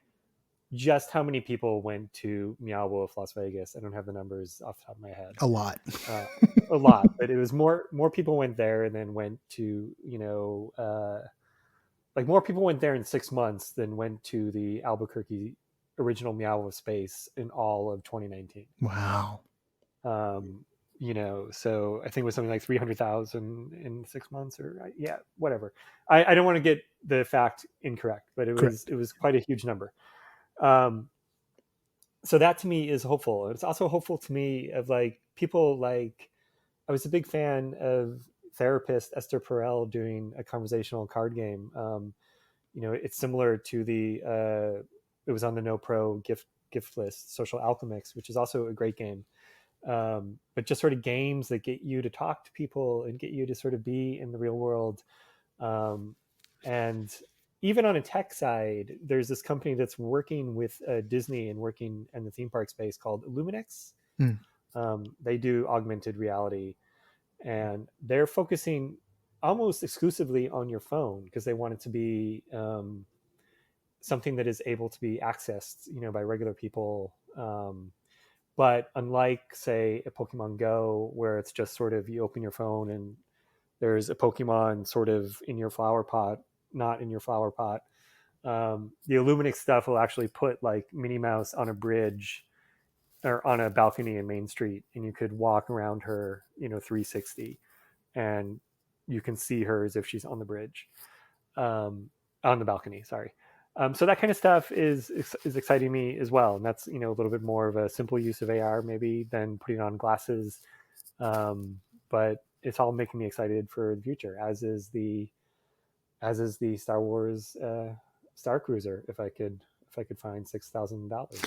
just how many people went to Meow Wolf Las Vegas. I don't have the numbers off the top of my head. A lot. A lot, but it was more people went there and then went to like more people went there in 6 months than went to the Albuquerque original Meow Wolf space in all of 2019. Wow. So I think it was something like 300,000 in 6 months, or whatever. I don't want to get the fact incorrect, but it was quite a huge number. So that to me is hopeful. It's also hopeful to me of like people like, I was a big fan of therapist Esther Perel doing a conversational card game. It's similar to it was on the No Pro gift list, Social Alchemics, which is also a great game. But just sort of games that get you to talk to people and get you to sort of be in the real world. And even on a tech side, there's this company that's working with Disney and working in the theme park space called Luminex. They do augmented reality, and they're focusing almost exclusively on your phone because they want it to be something that is able to be accessed, by regular people. But unlike, say, a Pokemon Go, where it's just sort of you open your phone and there's a Pokemon sort of in your flower pot, not in your flower pot. The Illuminix stuff will actually put like Minnie Mouse on a bridge or on a balcony in Main Street, and you could walk around her, 360, and you can see her as if she's on the bridge, on the balcony. Sorry. So that kind of stuff is exciting me as well, and that's a little bit more of a simple use of AR maybe than putting on glasses, but it's all making me excited for the future, as is the Star Wars Star Cruiser. If I could find $6,000.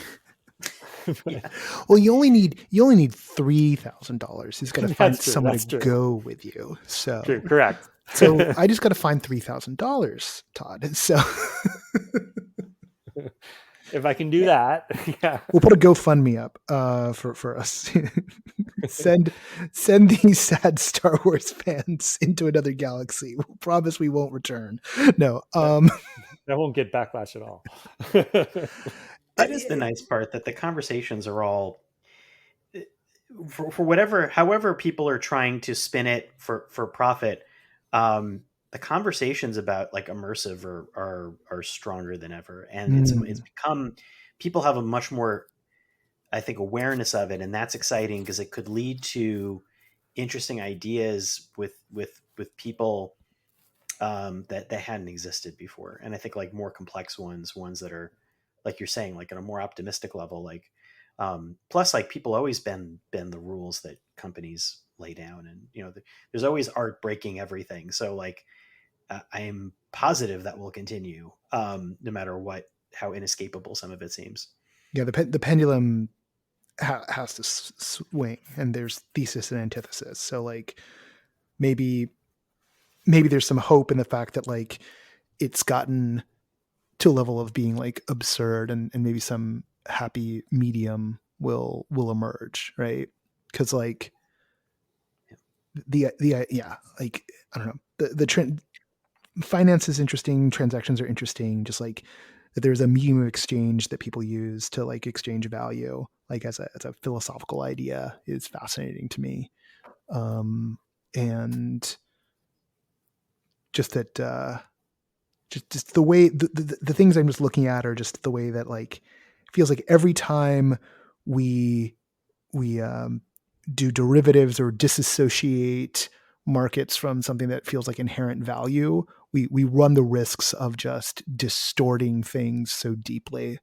Yeah. Well, you only need $3,000. He's got to find someone to go with you. So true, correct. So I just got to find $3,000, Todd. So if I can do that, yeah, we'll put a GoFundMe up for us. Send these sad Star Wars fans into another galaxy. We'll promise we won't return. No, that won't get backlash at all. That is the nice part, that the conversations are all for whatever, however people are trying to spin it for profit, the conversations about like immersive are stronger than ever, and it's become, people have a much more, I think, awareness of it, and that's exciting because it could lead to interesting ideas with people that hadn't existed before, and I think like more complex ones that are, like you're saying, like on a more optimistic level, like plus like people always bend the rules that companies lay down, and there's always art breaking everything, so like I am positive that will continue, no matter what, how inescapable some of it seems. Yeah, the pendulum has to swing, and there's thesis and antithesis. So like maybe there's some hope in the fact that like it's gotten to a level of being like absurd, and maybe some happy medium will emerge, right? Because like the yeah, like I don't know, the trend, finance is interesting, transactions are interesting, just like that there's a medium of exchange that people use to like exchange value, like as a philosophical idea, is fascinating to me. And just that just the way the things I'm just looking at are just the way that like it feels like every time we do derivatives or disassociate markets from something that feels like inherent value, we run the risks of just distorting things so deeply.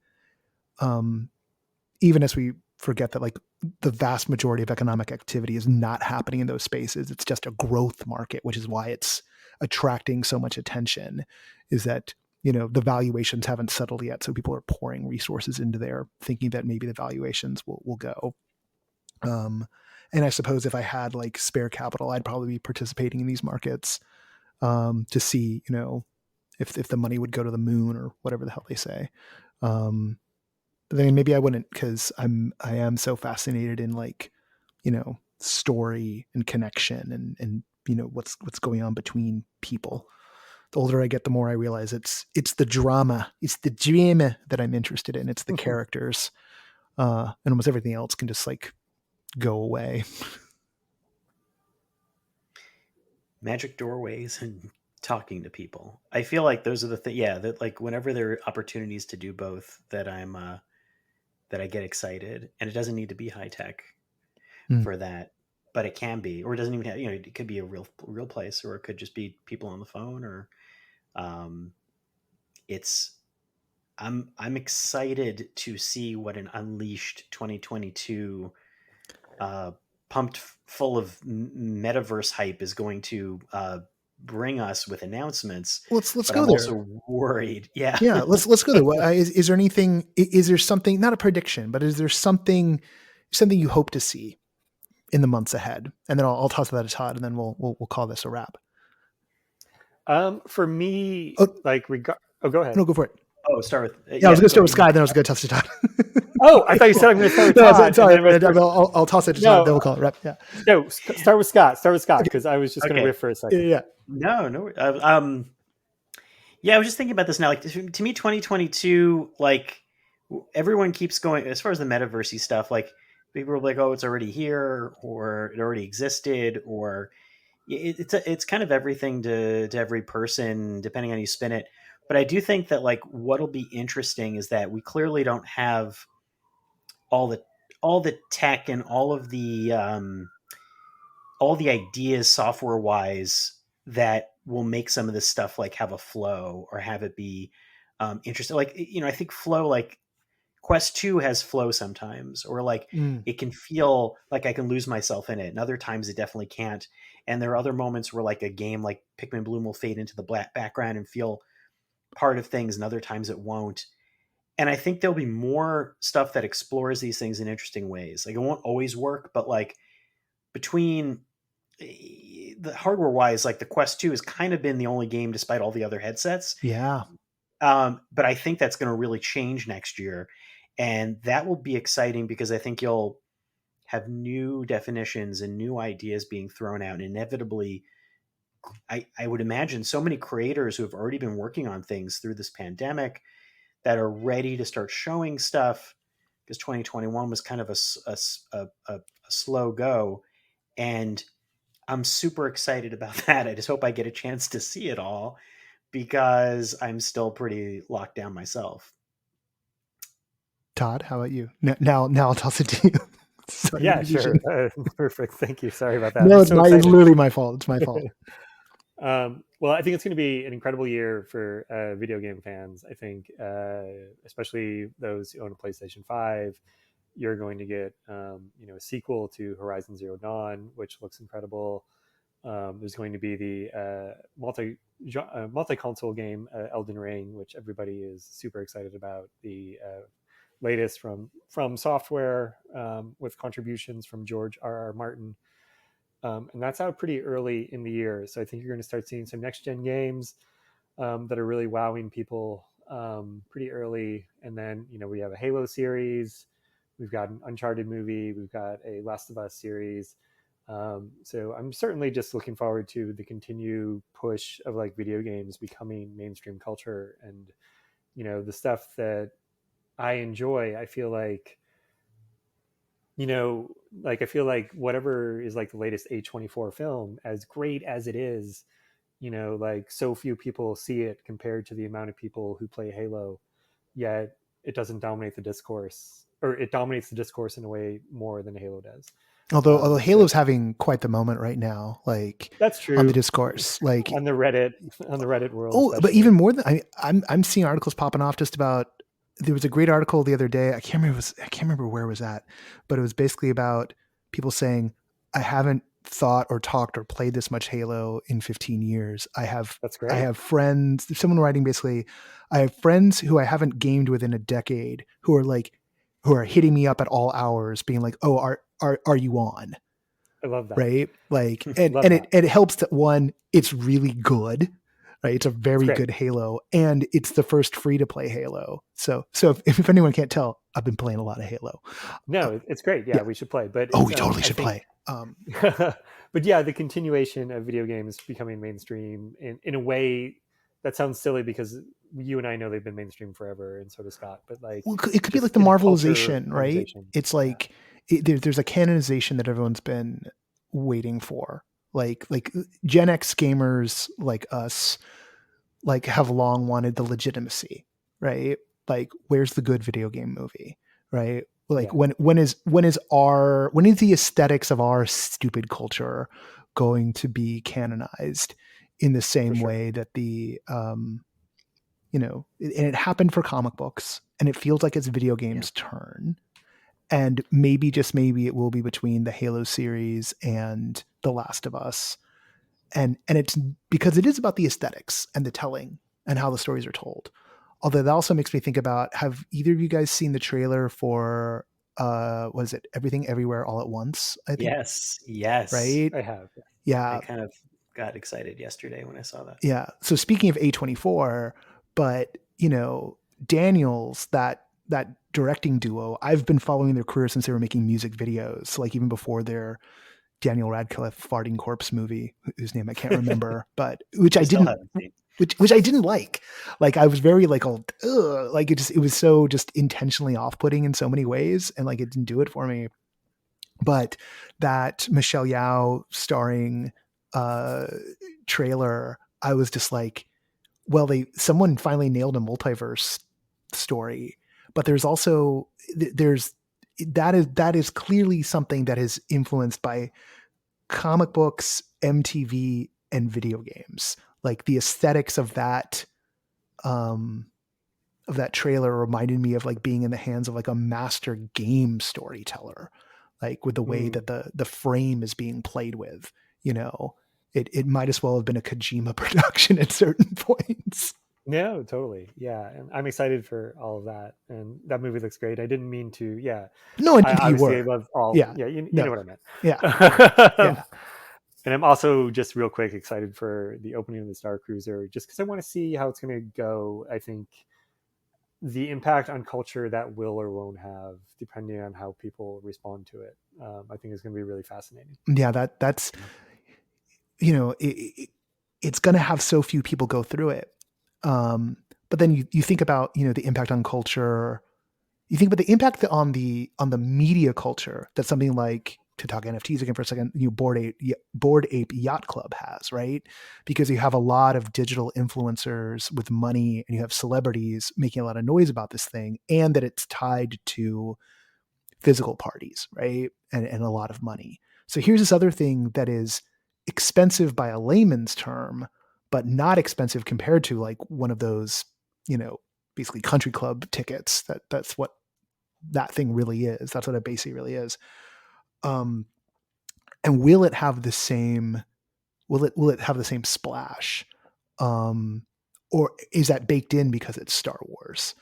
Even as we forget that like the vast majority of economic activity is not happening in those spaces. It's just a growth market, which is why it's attracting so much attention, is that, the valuations haven't settled yet. So people are pouring resources into there thinking that maybe the valuations will go. And I suppose if I had like spare capital, I'd probably be participating in these markets to see, if the money would go to the moon or whatever the hell they say. But then maybe I wouldn't, because I am so fascinated in like, story and connection and what's going on between people. The older I get, the more I realize it's the drama. It's the drama that I'm interested in. It's the characters. And almost everything else can just like go away. Magic doorways and talking to people. I feel like those are the things. Yeah, that like whenever there are opportunities to do both, that that I get excited, and it doesn't need to be high tech for that, but it can be, or it doesn't even have. It could be a real place, or it could just be people on the phone, or it's. I'm excited to see what an unleashed 2022 pumped full of metaverse hype is going to bring us with announcements. Let's but go I'm there. Also worried. Yeah. Let's go there. Is there anything? Is there something? Not a prediction, but is there something you hope to see in the months ahead? And then I'll toss that to Todd, and then we'll call this a wrap. For me, go ahead. No, go for it. Oh, start with. I was going to start with Sky, then I was going to toss to Todd. Oh, I thought you said I'm going to start with Todd. Sorry, I'll toss it to Todd, then we'll call it wrap. Yeah. No, start with Scott. Because I was just going to riff for a second. Yeah. No. Yeah, I was just thinking about this now. Like, to me, 2022, like, everyone keeps going, as far as the metaversey stuff, like, people are like, oh, it's already here, or it already existed, or it's kind of everything to every person, depending on how you spin it. But I do think that, like, what'll be interesting is that we clearly don't have all the tech and all the ideas software wise that will make some of this stuff like have a flow or have it be interesting. Like, I think flow, like Quest 2 has flow sometimes, or like it can feel like I can lose myself in it, and other times it definitely can't. And there are other moments where like a game like Pikmin Bloom will fade into the black background and feel part of things, and other times it won't. And I think there'll be more stuff that explores these things in interesting ways. Like, it won't always work, but like between the hardware wise, like the Quest 2 has kind of been the only game despite all the other headsets. Yeah. But I think that's going to really change next year. And that will be exciting because I think you'll have new definitions and new ideas being thrown out. And inevitably, I would imagine so many creators who have already been working on things through this pandemic that are ready to start showing stuff, because 2021 was kind of a slow go, and I'm super excited about that. I just hope I get a chance to see it all because I'm still pretty locked down myself. Todd, how about you? Now I'll toss it to you. Sorry, Yeah, sure. Perfect. Thank you. Sorry about that. No, I'm it's so my. It's excited. literally my fault. It's my fault. Well, I think it's going to be an incredible year for video game fans. I think, especially those who own a PlayStation 5, you're going to get, a sequel to Horizon Zero Dawn, which looks incredible. There's going to be the multi-console game Elden Ring, which everybody is super excited about. The latest from software with contributions from George R.R. Martin. And that's out pretty early in the year. So I think you're going to start seeing some next gen games that are really wowing people pretty early. And then, we have a Halo series, we've got an Uncharted movie, we've got a Last of Us series. So I'm certainly just looking forward to the continued push of like video games becoming mainstream culture. And, the stuff that I enjoy, I feel like, I feel like whatever is like the latest A24 film, as great as it is, like so few people see it compared to the amount of people who play Halo, yet it doesn't dominate the discourse, or it dominates the discourse in a way more than Halo does. Although Halo's having quite the moment right now, like that's true on the discourse, like on the Reddit world. Oh, especially. but even more than I'm seeing articles popping off just about. There was a great article the other day. I can't remember where it was at, but it was basically about people saying, "I haven't thought or talked or played this much Halo in 15 years. That's great. I have friends." Someone writing basically, "I have friends who I haven't gamed with in a decade who are hitting me up at all hours, being like, oh, are you on?" I love that. Right? Like, and it helps that one, it's really good. Right, it's a very good Halo, and it's the first free-to-play Halo. So if anyone can't tell, I've been playing a lot of Halo. No, it's great. Yeah, we should play. But we totally should play. But yeah, the continuation of video games becoming mainstream in a way that sounds silly because you and I know they've been mainstream forever, and so does Scott. But like, it could be like the Marvelization, right? It's like there's a canonization that everyone's been waiting for. Like Gen X gamers like us, like have long wanted the legitimacy, right? Like, where's the good video game movie, right? Like when is the aesthetics of our stupid culture going to be canonized in the same way that the and it happened for comic books, and it feels like it's video games' turn. And maybe, just maybe, it will be between the Halo series and The Last of Us. And it's because it is about the aesthetics and the telling and how the stories are told. Although that also makes me think about, have either of you guys seen the trailer for, what is it? Everything Everywhere All at Once, I think. Yes. Right? I have. Yeah. I kind of got excited yesterday when I saw that. Yeah. So speaking of A24, but, Daniels, that directing duo, I've been following their career since they were making music videos, like even before their Daniel Radcliffe farting corpse movie, whose name I can't remember, but which I didn't like. Like, I was very like, ugh, like it was so just intentionally off-putting in so many ways, and like it didn't do it for me. But that Michelle Yeoh starring trailer, I was just like, well, someone finally nailed a multiverse story. But there's also that is clearly something that is influenced by comic books, MTV, and video games. Like, the aesthetics of that trailer reminded me of like being in the hands of like a master game storyteller, like with the way that the frame is being played with. It might as well have been a Kojima production at certain points. No, totally. Yeah. And I'm excited for all of that. And that movie looks great. I didn't mean to, No, I love all. Yeah. You know what I meant. Yeah. Yeah. And I'm also just real quick excited for the opening of the Star Cruiser, just because I want to see how it's going to go. I think the impact on culture that will or won't have, depending on how people respond to it, I think is going to be really fascinating. Yeah, that's it's going to have so few people go through it. But then you think about, the impact on culture. You think about the impact on the media culture that something like to talk NFTs again for a second, Board Ape Yacht Club has, right? Because you have a lot of digital influencers with money and you have celebrities making a lot of noise about this thing, and that it's tied to physical parties, right? And a lot of money. So here's this other thing that is expensive by a layman's term, but not expensive compared to like one of those, basically country club tickets. That's what that thing really is. That's what a Basie really is. And will it have the same? Will it have the same splash? Or is that baked in because it's Star Wars?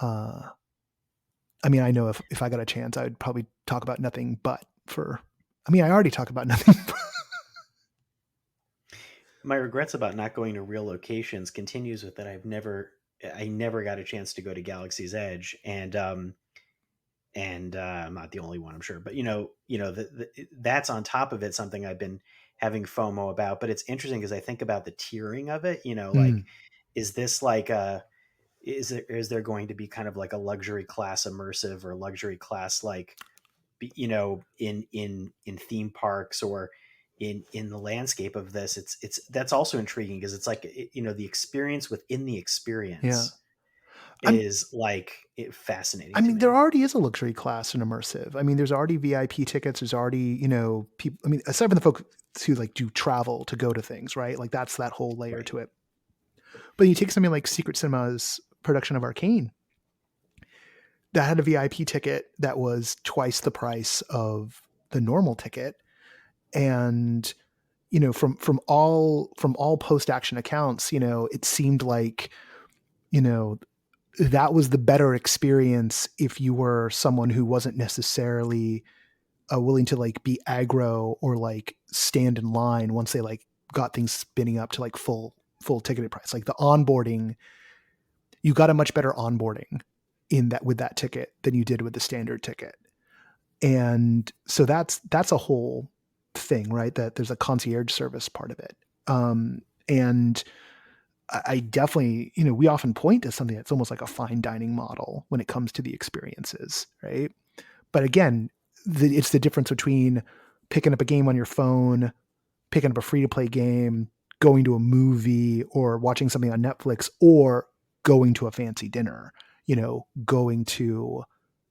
I mean, I know if I got a chance, I would probably talk about nothing but I already talk about nothing. My regrets about not going to real locations continues with that I never got a chance to go to Galaxy's Edge, and I'm not the only one, I'm sure, but that's on top of it, something I've been having FOMO about. But it's interesting because I think about the tiering of it, like, is this like is there going to be kind of like a luxury class immersive or luxury class, like, in theme parks or in the landscape of this? That's also intriguing because it's like, the experience within the experience is like fascinating. I to mean, me. there already is a luxury class in immersive. I mean, there's already VIP tickets. There's already, people. I mean, aside from the folks who like do travel to go to things, right? Like that's that whole layer to it. But you take something like Secret Cinema's production of Arcane, that had a VIP ticket that was twice the price of the normal ticket, and from all post action accounts, it seemed like that was the better experience if you were someone who wasn't necessarily willing to like be aggro or like stand in line once they like got things spinning up to like full ticketed price. Like the onboarding, you got a much better onboarding with that ticket than you did with the standard ticket. And so that's a whole thing, right? That there's a concierge service part of it. And I definitely, we often point to something that's almost like a fine dining model when it comes to the experiences, right? But again, it's the difference between picking up a game on your phone, picking up a free-to-play game, going to a movie, or watching something on Netflix, or going to a fancy dinner, going to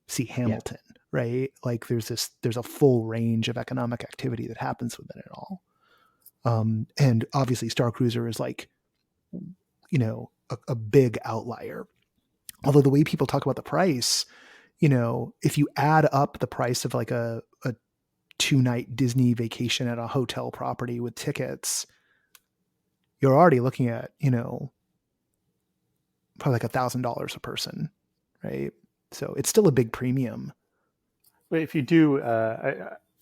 see Hamilton, right? Like there's a full range of economic activity that happens within it all. And obviously Star Cruiser is like, a big outlier. Although the way people talk about the price, if you add up the price of like a 2-night Disney vacation at a hotel property with tickets, you're already looking at, probably like $1,000 a person, right? So it's still a big premium. But if you do,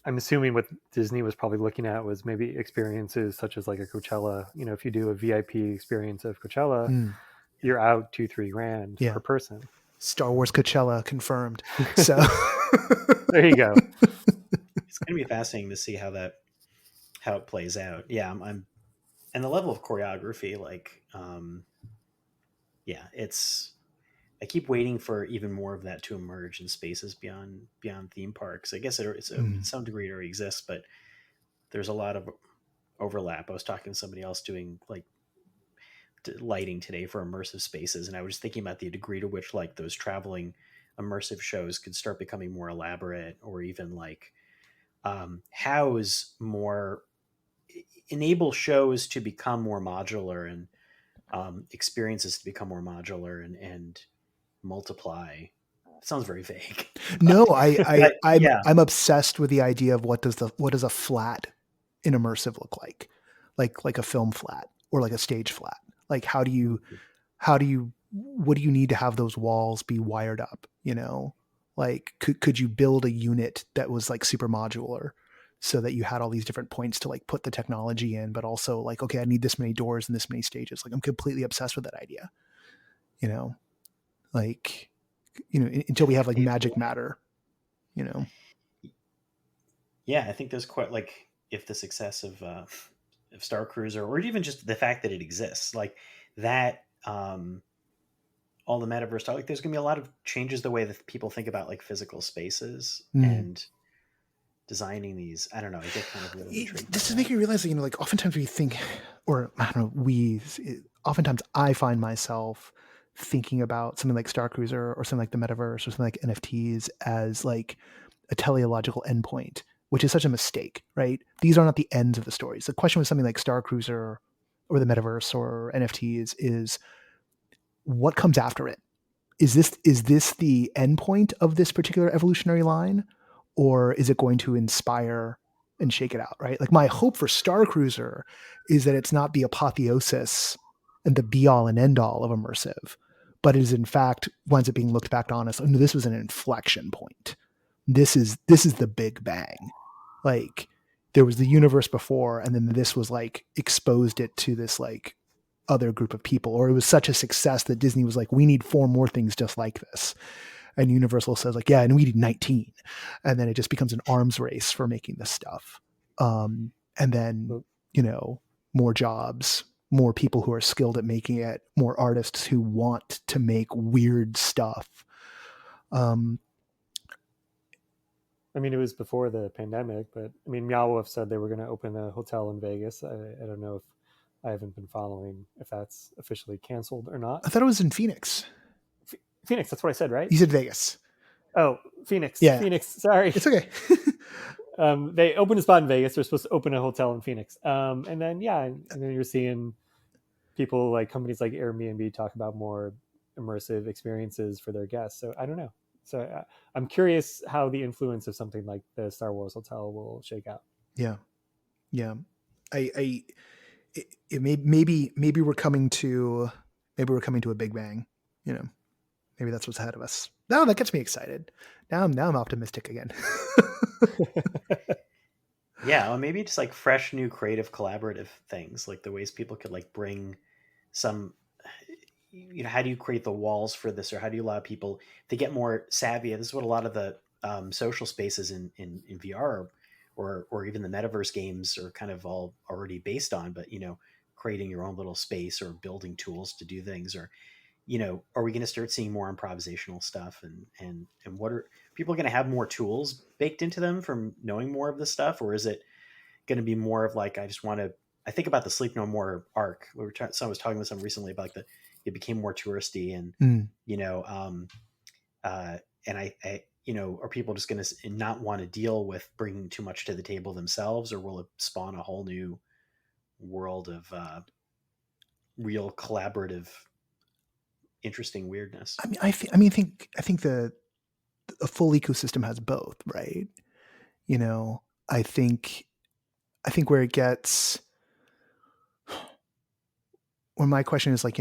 I'm assuming what Disney was probably looking at was maybe experiences such as like a Coachella. If you do a VIP experience of Coachella, you're out $2,000-3,000 per person. Star Wars Coachella confirmed. So there you go. It's going to be fascinating to see how it plays out. Yeah, I'm and the level of choreography, like, I keep waiting for even more of that to emerge in spaces beyond theme parks. I guess to some degree it already exists, but there's a lot of overlap. I was talking to somebody else doing like lighting today for immersive spaces, and I was thinking about the degree to which like those traveling immersive shows could start becoming more elaborate, or even like enable shows to become more modular, and experiences to become more modular and multiply. It sounds very vague. No, I'm obsessed with the idea of what does a flat in immersive look like? Like a film flat or like a stage flat. Like what do you need to have those walls be wired up? Like could you build a unit that was like super modular so that you had all these different points to like put the technology in, but also like, okay, I need this many doors and this many stages. Like I'm completely obsessed with that idea, like, until we have like magic matter, Yeah, I think there's quite like, if the success of Star Cruiser, or even just the fact that it exists, like that, all the metaverse stuff, like there's gonna be a lot of changes the way that people think about like physical spaces, and designing these. I don't know. I get kind of really intrigued. This is making me realize that, like oftentimes we think, or I don't know, oftentimes I find myself thinking about something like Star Cruiser or something like the metaverse or something like NFTs as like a teleological endpoint, which is such a mistake, right? These are not the ends of the stories. The question with something like Star Cruiser or the metaverse or NFTs is what comes after it? Is this the endpoint of this particular evolutionary line, or is it going to inspire and shake it out, right? Like my hope for Star Cruiser is that it's not the apotheosis and the be all and end all of immersive, but it is in fact winds up being looked back on as, oh, no, this was an inflection point. This is the big bang. Like there was the universe before, and then this was like exposed it to this like other group of people, or it was such a success that Disney was like, we need 4 more things just like this. And Universal says like, yeah, and we need 19. And then it just becomes an arms race for making this stuff. And then, more jobs, more people who are skilled at making it, more artists who want to make weird stuff. I mean, it was before the pandemic, but I mean, Meow Wolf said they were going to open a hotel in Vegas. I don't know if I haven't been following if that's officially canceled or not. I thought it was in Phoenix. Phoenix, that's what I said, right? You said Vegas. Oh, Phoenix. Yeah. Phoenix, sorry. It's okay. They opened a spot in Vegas. They're supposed to open a hotel in Phoenix. And then you're seeing people like companies like Airbnb talk about more immersive experiences for their guests. So I don't know. So I'm curious how the influence of something like the Star Wars hotel will shake out. Yeah. Maybe we're coming to a big bang. Maybe that's what's ahead of us. No, that gets me excited. Now I'm optimistic again. Yeah, well, maybe just like fresh, new, creative, collaborative things, like the ways people could like bring some. How do you create the walls for this, or how do you allow people to get more savvy? This is what a lot of the social spaces in VR or even the metaverse games are kind of all already based on. But creating your own little space or building tools to do things, or are we going to start seeing more improvisational stuff? And what are people going to have more tools baked into them from knowing more of this stuff? Or is it going to be more of like, I think about the Sleep No More arc. Someone was talking with someone recently about it became more touristy and, and are people just going to not want to deal with bringing too much to the table themselves, or will it spawn a whole new world of real collaborative, interesting weirdness? I think the full ecosystem has both, right? I think where it gets, where my question is like,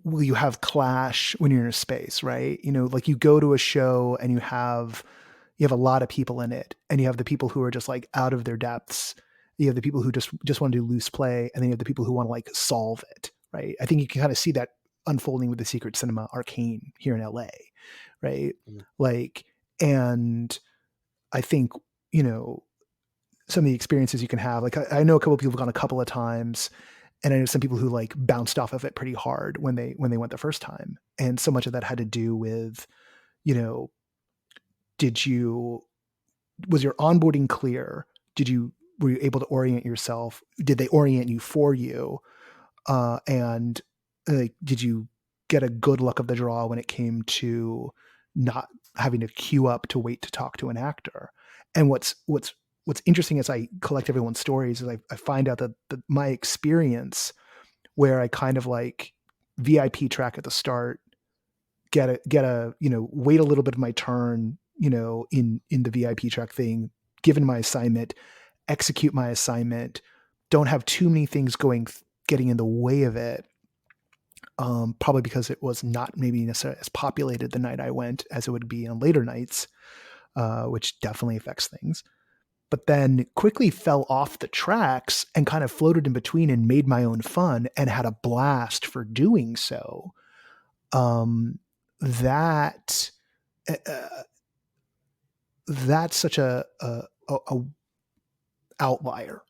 will you have clash when you're in a space, right? Like you go to a show and you have a lot of people in it, and you have the people who are just like out of their depths. You have the people who just want to do loose play, and then you have the people who want to like solve it, right? I think you can kind of see that unfolding with the Secret Cinema Arcane here in LA, right? Mm-hmm. Like, and I think, some of the experiences you can have, like I know a couple of people have gone a couple of times, and I know some people who like bounced off of it pretty hard when they went the first time. And so much of that had to do with, was your onboarding clear? Were you able to orient yourself? Did they orient you for you? And did you get a good luck of the draw when it came to not having to queue up to wait to talk to an actor? And what's interesting as I collect everyone's stories is I find out that my experience, where I kind of like VIP track at the start, get a wait a little bit of my turn, in the VIP track thing, given my assignment, execute my assignment, don't have too many things getting in the way of it. Probably because it was not maybe necessarily as populated the night I went as it would be on later nights, which definitely affects things. But then quickly fell off the tracks and kind of floated in between and made my own fun and had a blast for doing so. That's such a outlier.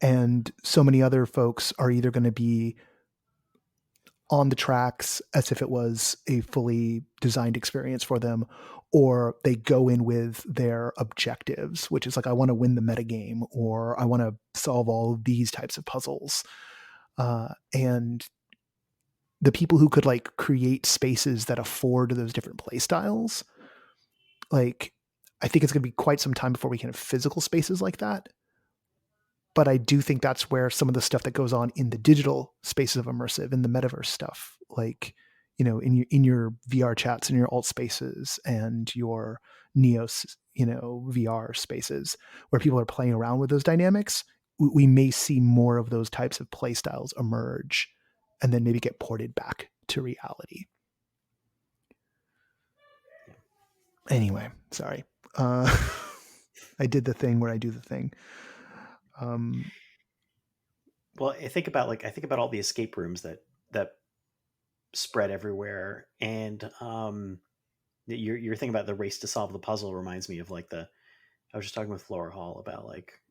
And so many other folks are either going to be on the tracks as if it was a fully designed experience for them, or they go in with their objectives, which is like, I want to win the metagame, or I want to solve all of these types of puzzles. And the people who could like create spaces that afford those different play styles, like, I think it's going to be quite some time before we can have physical spaces like that. But I do think that's where some of the stuff that goes on in the digital spaces of immersive, in the metaverse stuff, like, you know, in your VR chats and your alt spaces and your Neos, you know, VR spaces where people are playing around with those dynamics, we may see more of those types of play styles emerge and then maybe get ported back to reality. Anyway, sorry. I did the thing where I do the thing. Well, I think about all the escape rooms that spread everywhere, and your thing about the race to solve the puzzle reminds me of like I was just talking with Flora Hall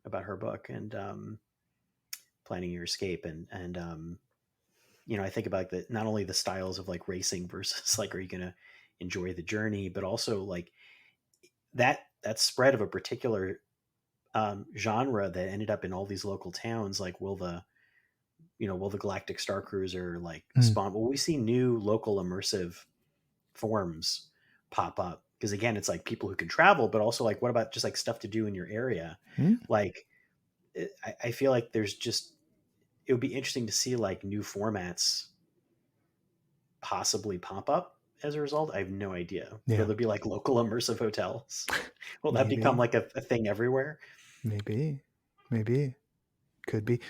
about her book and planning your escape, and you know, I think about not only the styles of like racing versus like, are you going to enjoy the journey, but also like that spread of a particular genre that ended up in all these local towns. Like, will the Galactic Star Cruiser like spawn? Will we see new local immersive forms pop up? Because again, it's like people who can travel, but also like, what about just like stuff to do in your area? Like, I feel like it would be interesting to see like new formats possibly pop up as a result. I have no idea. Yeah. Will there be like local immersive hotels? Will that become like a thing everywhere? Maybe. Could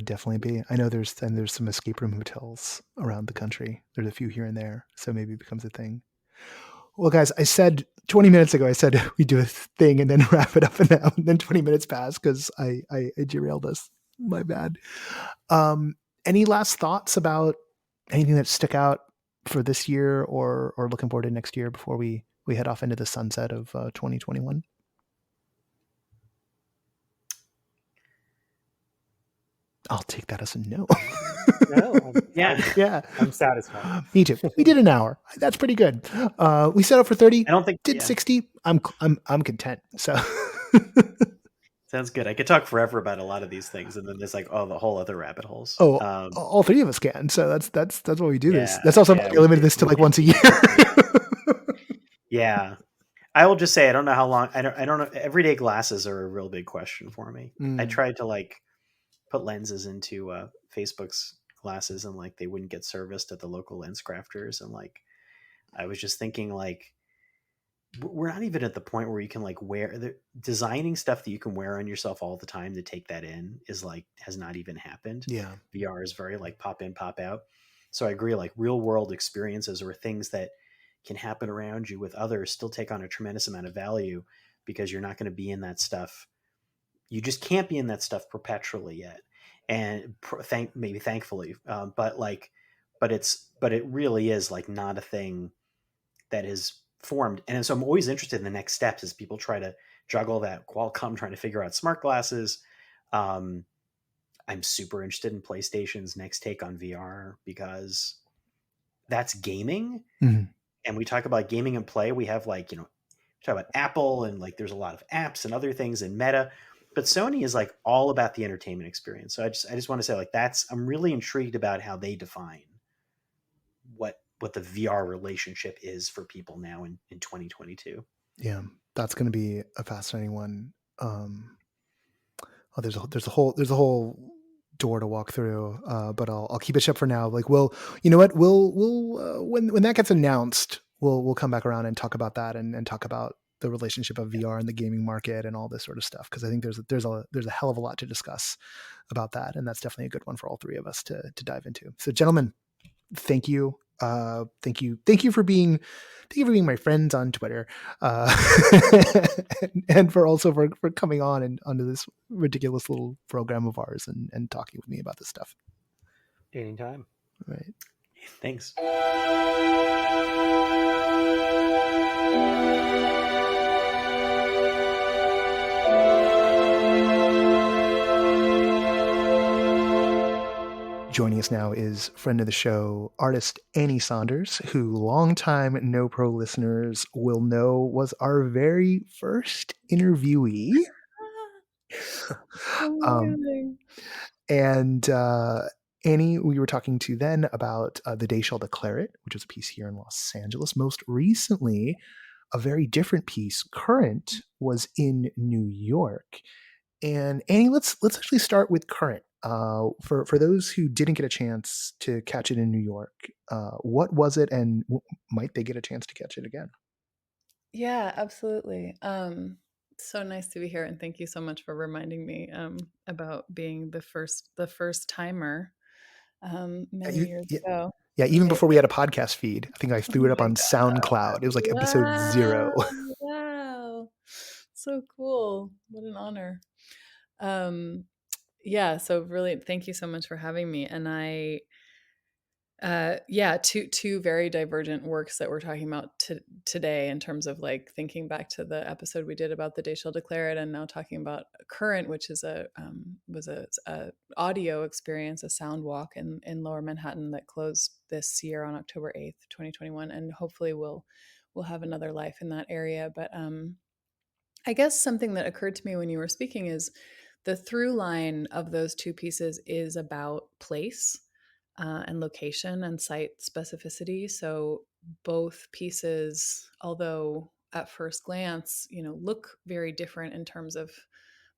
definitely be. I know there's some escape room hotels around the country. There's a few here and there. So maybe it becomes a thing. Well, guys, I said 20 minutes ago, we do a thing and then wrap it up, and then 20 minutes pass because I derailed us. My bad. Any last thoughts about anything that stuck out for this year or looking forward to next year before we head off into the sunset of 2021? I'll take that as a no. No, yeah. I'm satisfied. Me too. We did an hour. That's pretty good. We set up for 30. I don't think did 60. I'm content. So sounds good. I could talk forever about a lot of these things, and then there's like, the whole other rabbit holes. All three of us can. So that's why we do this. That's also why we limited this to like once a year. Yeah. I will just say, I don't know how long. I don't know. Everyday glasses are a real big question for me. I tried to like put lenses into Facebook's glasses, and like they wouldn't get serviced at the local lens crafters. And like, I was just thinking like, we're not even at the point where you can like designing stuff that you can wear on yourself all the time to take that in is like, has not even happened. Yeah. VR is very like pop in, pop out. So I agree, like real world experiences or things that can happen around you with others still take on a tremendous amount of value, because you're not going to be in that stuff. You just can't be in that stuff perpetually yet. And thankfully, but it really is like not a thing that is formed. And so I'm always interested in the next steps as people try to juggle that. Qualcomm trying to figure out smart glasses. I'm super interested in PlayStation's next take on VR, because that's gaming. Mm-hmm. And we talk about gaming and play. We have like, we talk about Apple, and like there's a lot of apps and other things in Meta, but Sony is like all about the entertainment experience. So I just want to say like I'm really intrigued about how they define what the VR relationship is for people now in 2022. Yeah, that's going to be a fascinating one. There's a whole door to walk through, but I'll keep it shut for now. Like, we'll when that gets announced, we'll come back around and talk about that and talk about the relationship of VR and the gaming market and all this sort of stuff. Because I think there's a hell of a lot to discuss about that, and that's definitely a good one for all three of us to dive into. So, gentlemen, thank you. Thank you for being my friends on Twitter, and for coming on and onto this ridiculous little program of ours and talking with me about this stuff. Anytime. All right. Thanks. Joining us now is friend of the show, artist Annie Saunders, who longtime No Pro listeners will know was our very first interviewee. Amazing. And Annie, we were talking to then about The Day Shall Declare It, which was a piece here in Los Angeles. Most recently, a very different piece, Current, was in New York. And Annie, let's actually start with Current. For those who didn't get a chance to catch it in New York, what was it, and might they get a chance to catch it again? Yeah, absolutely. So nice to be here, and thank you so much for reminding me about being the first timer many years ago. Yeah, even Okay. before we had a podcast feed, I think I threw Oh it up my on SoundCloud. It was like episode 0. Wow. So cool. What an honor. Yeah, so really thank you so much for having me. And I two very divergent works that we're talking about today in terms of like thinking back to the episode we did about The Day Shall Declare It, and now talking about Current, which is was a audio experience, a sound walk in Lower Manhattan that closed this year on October 8th, 2021, and hopefully we'll have another life in that area. But I guess something that occurred to me when you were speaking is the through line of those two pieces is about place and location and site specificity. So both pieces, although at first glance, look very different in terms of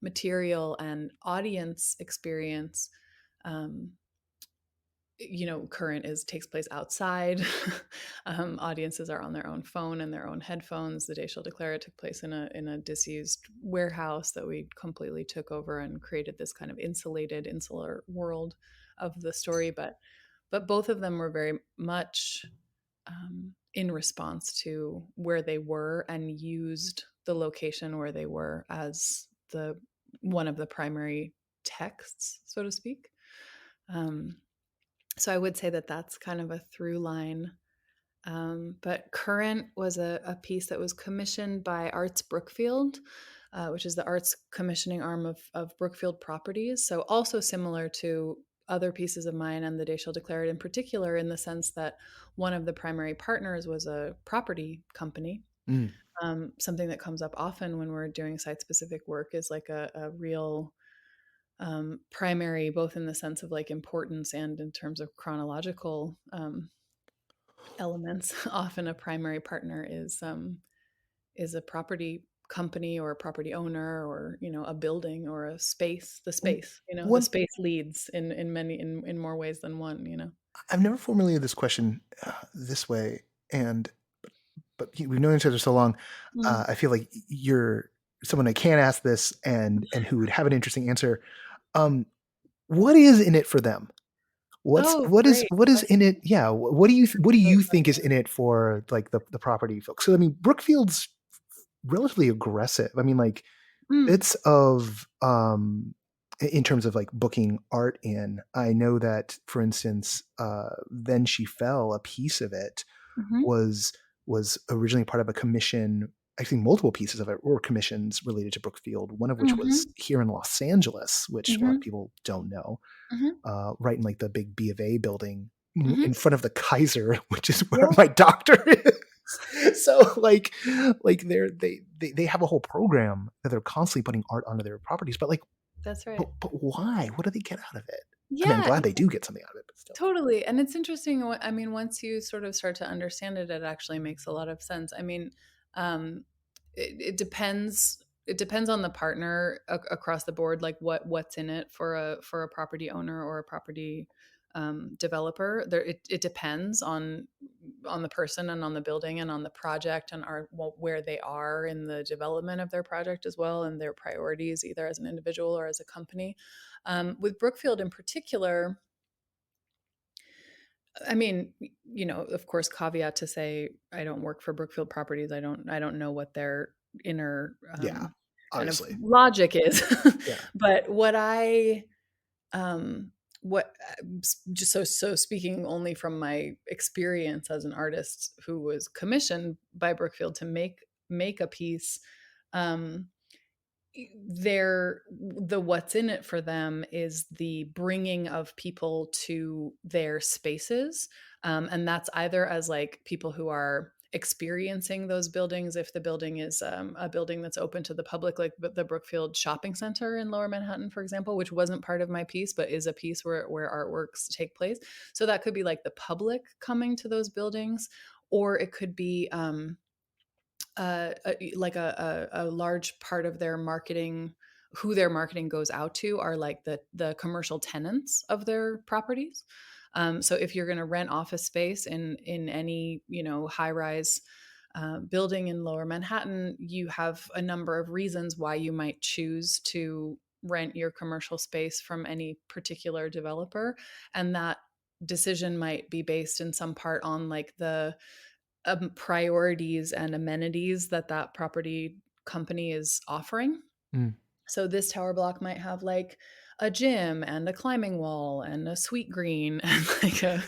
material and audience experience. Um, Current takes place outside. Audiences are on their own phone and their own headphones. The Day Shall Declare It took place in a disused warehouse that we completely took over and created this kind of insular world of the story. But both of them were very much in response to where they were, and used the location where they were as one of the primary texts, so to speak. So I would say that that's kind of a through line. But Current was a piece that was commissioned by Arts Brookfield, which is the arts commissioning arm of Brookfield Properties. So also similar to other pieces of mine and The Day Shall Declare It in particular, in the sense that one of the primary partners was a property company. Something that comes up often when we're doing site-specific work is like a real primary, both in the sense of like importance and in terms of chronological elements. Often a primary partner is a property company or a property owner, or a building or a space. The space, the space leads in more ways than one. I've never formulated this question this way, but we've known each other so long. I feel like you're someone I can ask this and who would have an interesting answer. What is in it for them? What is in it? Yeah. What do you think is in it for like the property folks? So I mean, Brookfield's relatively aggressive. I mean, like bits of in terms of like booking art in. I know that, for instance, Then She Fell, a piece of it was originally part of a commission. Actually, multiple pieces of it were commissions related to Brookfield, one of which was here in Los Angeles, which a lot of people don't know, right in like the big B of A building in front of the Kaiser, which is where my doctor is. So like they have a whole program that they're constantly putting art onto their properties, but like, that's right. But why? What do they get out of it? Yeah, I mean, I'm glad they do get something out of it, but still. Totally. And it's interesting. I mean, once you sort of start to understand it, it actually makes a lot of sense. I mean, it depends. It depends on the partner across the board, like what's in it for a property owner or a property developer. It depends on the person and on the building and on the project and where they are in the development of their project as well, and their priorities, either as an individual or as a company. With Brookfield in particular, I mean, of course, caveat to say, I don't work for Brookfield Properties. I don't know what their inner kind of logic is. But just so speaking only from my experience as an artist who was commissioned by Brookfield to make a piece, the what's in it for them is the bringing of people to their spaces, and that's either as like people who are experiencing those buildings, if the building is a building that's open to the public, like the Brookfield Shopping Center in Lower Manhattan, for example, which wasn't part of my piece but is a piece where artworks take place. So that could be like the public coming to those buildings, or it could be like a large part of their marketing, who their marketing goes out to are like the commercial tenants of their properties. So if you're going to rent office space in any, you know, high rise building in Lower Manhattan, you have a number of reasons why you might choose to rent your commercial space from any particular developer, and that decision might be based in some part on like the priorities and amenities that that property company is offering. Mm. So this tower block might have like a gym and a climbing wall and a sweet green and like a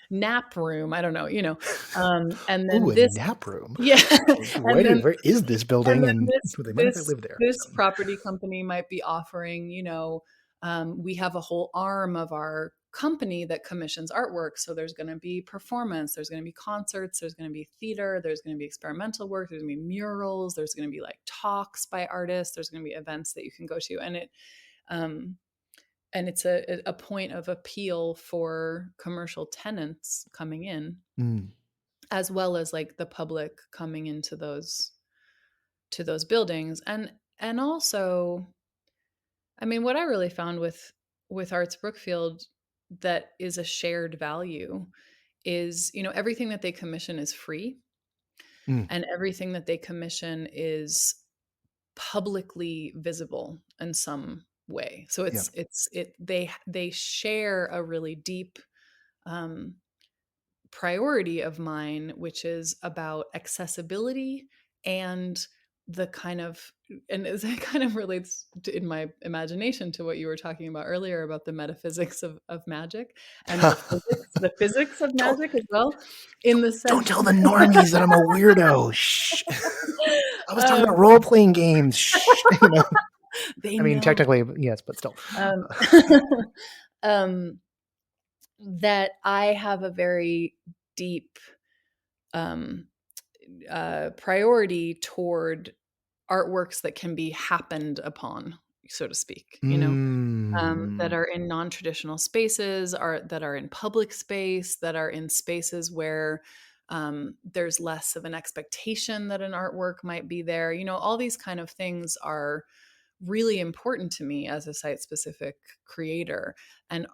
nap room. I don't know, you know. And then Ooh, this, a nap room. yeah. Where is this building? And this, would they mind if I this, live there? this property company might be offering, you know, we have a whole arm of our company that commissions artwork. So there's going to be performance, there's going to be concerts, there's going to be theater, there's going to be experimental work, there's going to be murals, there's going to be like talks by artists, there's going to be events that you can go to. And it's a point of appeal for commercial tenants coming in, as well as like the public coming into those buildings. And also, I mean, what I really found with Arts Brookfield that is a shared value is, you know, everything that they commission is free, and everything that they commission is publicly visible in some way. So they share a really deep priority of mine, which is about accessibility and the kind of, and it kind of relates to, in my imagination, to what you were talking about earlier about the metaphysics of magic and the physics of magic as well. In the sense, don't tell the normies that I'm a weirdo. Shh. I was talking about role-playing games. Shh. You know? I mean, technically, yes, but still. That I have a very deep priority toward artworks that can be happened upon, so to speak, you know, that are in non-traditional spaces, that are in public space, that are in spaces where there's less of an expectation that an artwork might be there. You know, all these kind of things are really important to me as a site-specific creator, and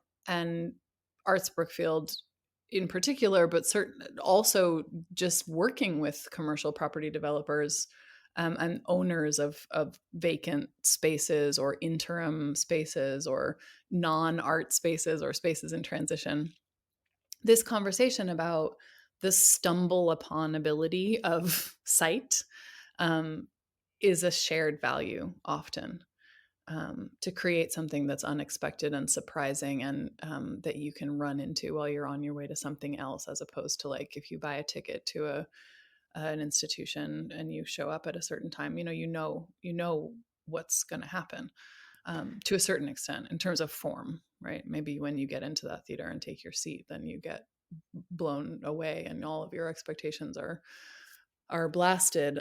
Arts Brookfield in particular, but also just working with commercial property developers and owners of vacant spaces or interim spaces or non-art spaces or spaces in transition. This conversation about the stumble upon ability of site is a shared value often. To create something that's unexpected and surprising and that you can run into while you're on your way to something else, as opposed to like if you buy a ticket to an institution and you show up at a certain time, you know what's going to happen to a certain extent in terms of form, right? Maybe when you get into that theater and take your seat, then you get blown away and all of your expectations are blasted.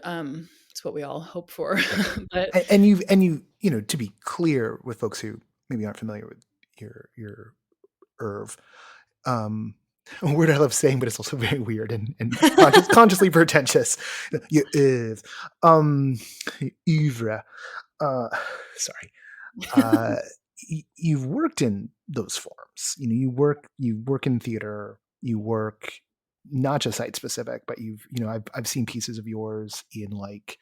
It's what we all hope for. But and you know, to be clear with folks who maybe aren't familiar with your Irv, a word I love saying, but it's also very weird and consciously pretentious. Your Irv, oeuvre. Sorry. You've worked in those forms. You know, you work in theater. You work not just site specific, but I've seen pieces of yours in like,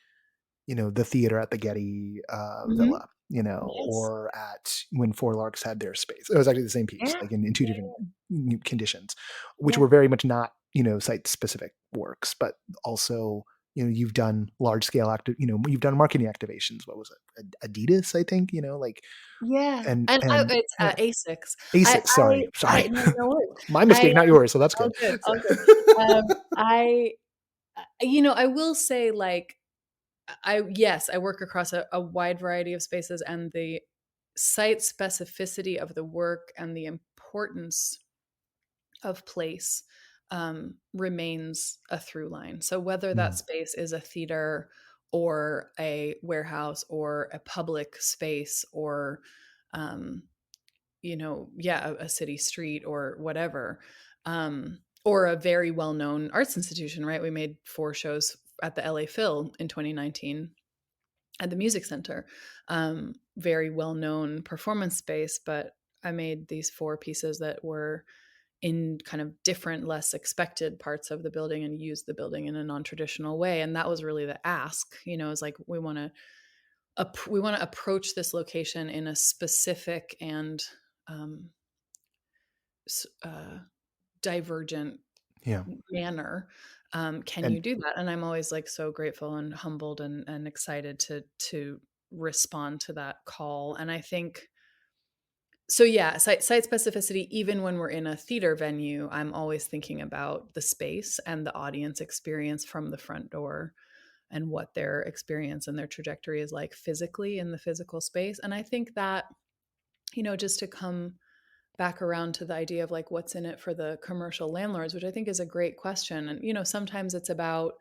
you know, the theater at the Getty Villa, you know, yes. Or at when Four Larks had their space. It was actually the same piece, like in two different conditions, which were very much not, you know, site specific works, but also, you know, you've done large scale you've done marketing activations. What was it? Adidas, I think, you know, like. Yeah. And it's ASICS. ASICS, sorry. No My mistake, not yours. So that's good. All good. I will say, like, Yes, I work across a wide variety of spaces, and the site specificity of the work and the importance of place remains a through line. So whether that space is a theater or a warehouse or a public space or a city street or whatever, or a very well-known arts institution, right? We made 4 shows at the LA Phil in 2019 at the Music Center. Very well-known performance space, but I made these 4 pieces that were in kind of different, less expected parts of the building and use the building in a non-traditional way. And that was really the ask, is like, we want to approach this location in a specific and divergent manner. Can you do that? And I'm always like so grateful and humbled and excited to respond to that call. And I think, so yeah, site specificity, even when we're in a theater venue, I'm always thinking about the space and the audience experience from the front door and what their experience and their trajectory is like physically in the physical space. And I think that, just to come back around to the idea of like what's in it for the commercial landlords, which I think is a great question. And, sometimes it's about,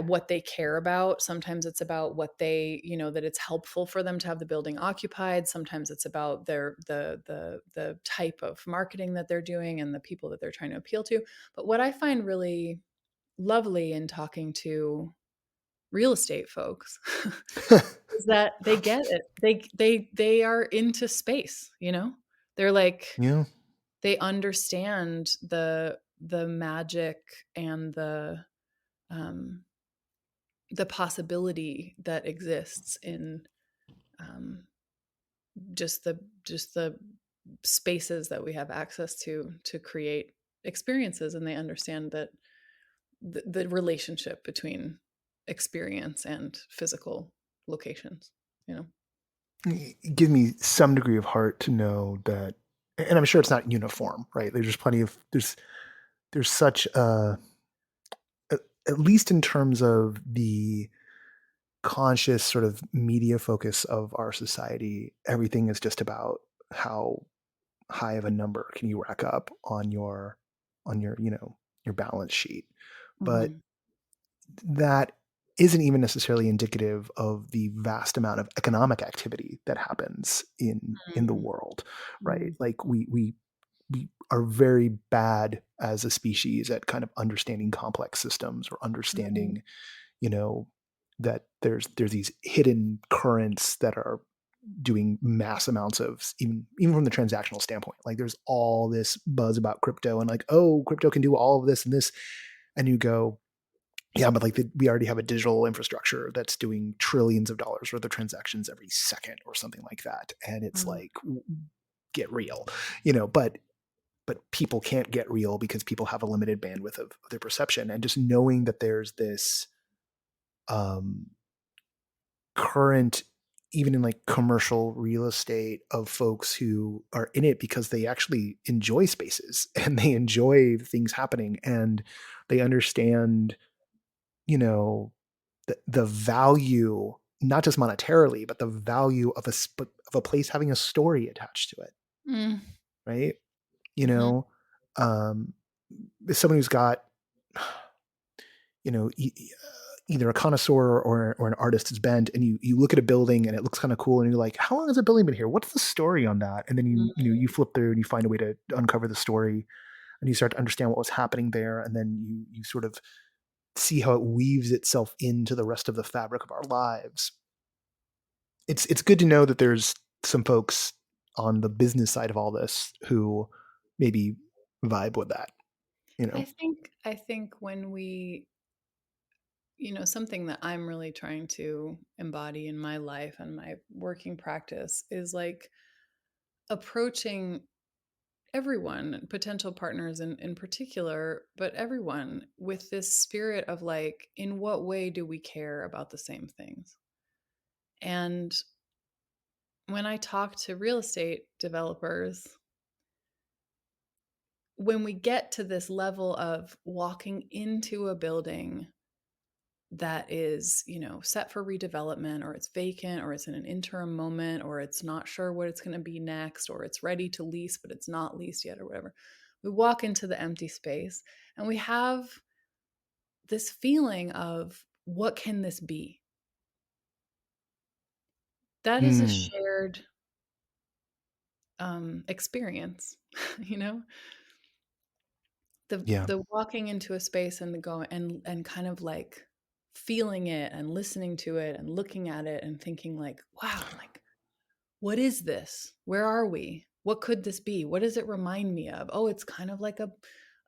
what they care about. Sometimes it's about what they, that it's helpful for them to have the building occupied. Sometimes it's about the type of marketing that they're doing and the people that they're trying to appeal to. But what I find really lovely in talking to real estate folks is that they get it. They are into space, They're like, they understand the magic and the possibility that exists in just the spaces that we have access to create experiences. And they understand that the relationship between experience and physical locations, Give me some degree of heart to know that, and I'm sure it's not uniform, right? There's plenty of, there's such at least in terms of the conscious sort of media focus of our society, everything is just about how high of a number can you rack up on your your balance sheet. But that isn't even necessarily indicative of the vast amount of economic activity that happens in the world, right? Like we are very bad as a species at kind of understanding complex systems or understanding, that there's these hidden currents that are doing mass amounts of, even from the transactional standpoint. Like there's all this buzz about crypto and like, oh, crypto can do all of this and this. And you go, yeah, but like we already have a digital infrastructure that's doing trillions of dollars worth of transactions every second or something like that. And it's like, get real, but people can't get real because people have a limited bandwidth of their perception. And just knowing that there's this current, even in like commercial real estate, of folks who are in it because they actually enjoy spaces and they enjoy things happening and they understand, the value, not just monetarily, but the value of a place having a story attached to it. Right. Someone who's got, either a connoisseur or an artist is bent, and you look at a building and it looks kind of cool and you're like, how long has a building been here? What's the story on that? And then you flip through and you find a way to uncover the story and you start to understand what was happening there. And then you sort of see how it weaves itself into the rest of the fabric of our lives. It's good to know that there's some folks on the business side of all this who maybe vibe with that. I think when we, something that I'm really trying to embody in my life and my working practice is like approaching everyone, potential partners in particular, but everyone, with this spirit of like, in what way do we care about the same things? And when I talk to real estate developers, when we get to this level of walking into a building that is, set for redevelopment, or it's vacant, or it's in an interim moment, or it's not sure what it's going to be next, or it's ready to lease, but it's not leased yet, or whatever. We walk into the empty space and we have this feeling of, what can this be? That is a shared experience, the walking into a space and the going and kind of like feeling it and listening to it and looking at it and thinking like, wow, like, what is this? Where are we? What could this be? What does it remind me of? Oh, it's kind of like a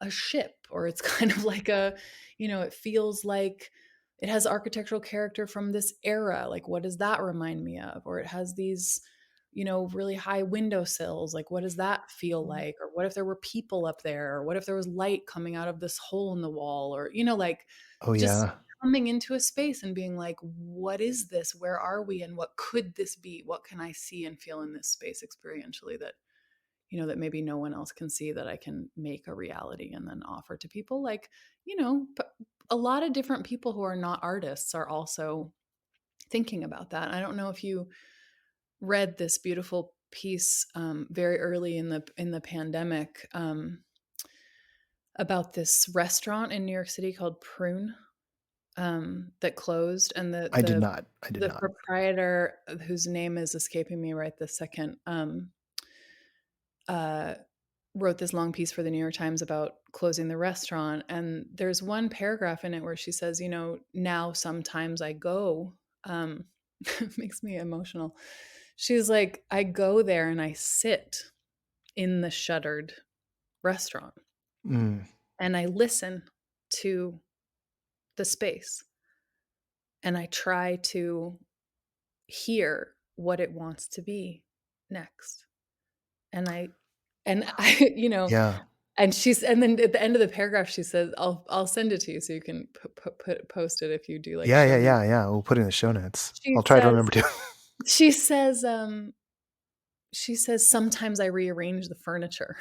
ship, or it's kind of like it feels like it has architectural character from this era. Like, what does that remind me of? Or it has these, really high windowsills. Like, what does that feel like? Or what if there were people up there? Or what if there was light coming out of this hole in the wall? Or, like, Oh, just yeah. coming into a space and being like, what is this? Where are we? And what could this be? What can I see and feel in this space experientially that, that maybe no one else can see, that I can make a reality and then offer to people? Like, a lot of different people who are not artists are also thinking about that. I don't know if you read this beautiful piece very early in the pandemic about this restaurant in New York City called Prune that closed, and I did not. the proprietor, whose name is escaping me right this second, wrote this long piece for the New York Times about closing the restaurant. And there's one paragraph in it where she says, now sometimes I go, makes me emotional. She's like, I go there and I sit in the shuttered restaurant and I listen to the space and I try to hear what it wants to be next. And I, Yeah. and then at the end of the paragraph, she says, I'll send it to you so you can post it if you do like. Yeah. We'll put it in the show notes. I'll try to remember to. She says, sometimes I rearrange the furniture.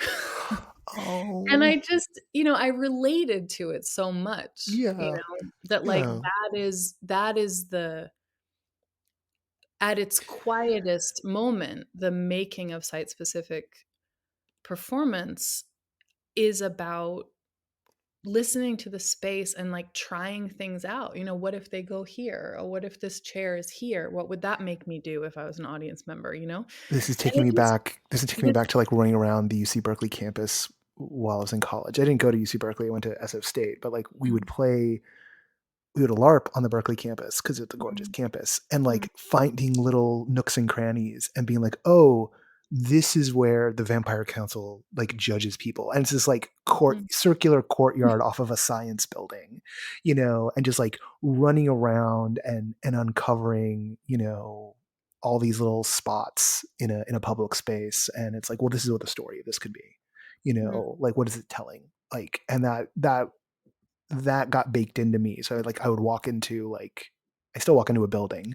Oh. And I just, I related to it so much, that like, that is the, at its quietest moment, the making of site-specific performance is about listening to the space and like trying things out. What if they go here? Or what if this chair is here? What would that make me do if I was an audience member? This is taking me back to like running around the UC Berkeley campus while I was in college. I didn't go to UC Berkeley. I went to SF State, but like we would LARP on the Berkeley campus because it's a gorgeous campus, and like finding little nooks and crannies and being like, oh, this is where the Vampire Council like judges people. And it's this like circular courtyard off of a science building, and just like running around and uncovering, all these little spots in a public space. And it's like, well, this is what the story of this could be, like, what is it telling? Like, and that got baked into me. So I would walk into I still walk into a building,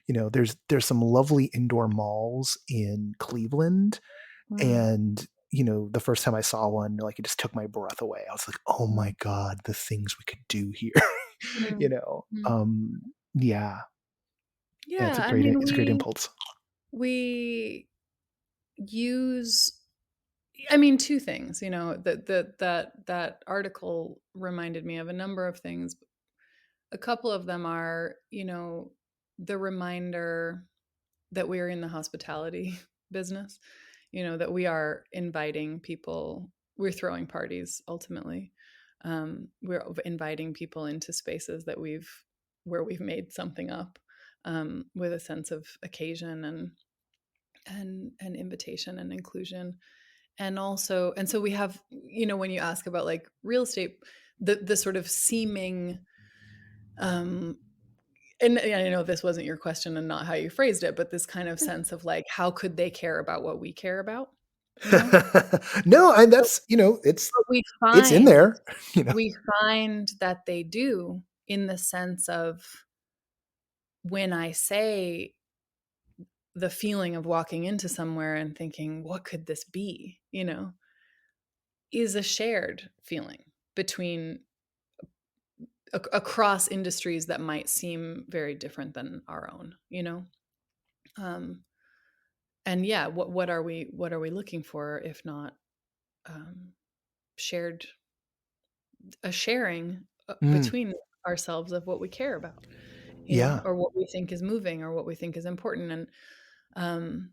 there's some lovely indoor malls in Cleveland. And, the first time I saw one, like it just took my breath away. I was like, oh my God, the things we could do here, yeah. Yeah, it's a great impulse. We use, two things, that article reminded me of a number of things. A couple of them are, the reminder that we're in the hospitality business, that we are inviting people, we're throwing parties ultimately. We're inviting people into spaces where we've made something up, with a sense of occasion and invitation and inclusion. And also, and so we have, when you ask about like real estate, the sort of seeming, and I know this wasn't your question and not how you phrased it, but this kind of sense of like, how could they care about what we care about? No, and that's, it's in there. We find that they do, in the sense of, when I say the feeling of walking into somewhere and thinking, what could this be, is a shared feeling between across industries that might seem very different than our own, and yeah, what are we looking for if not shared a sharing Mm, between ourselves of what we care about, yeah. or what we think is moving or what we think is important. Um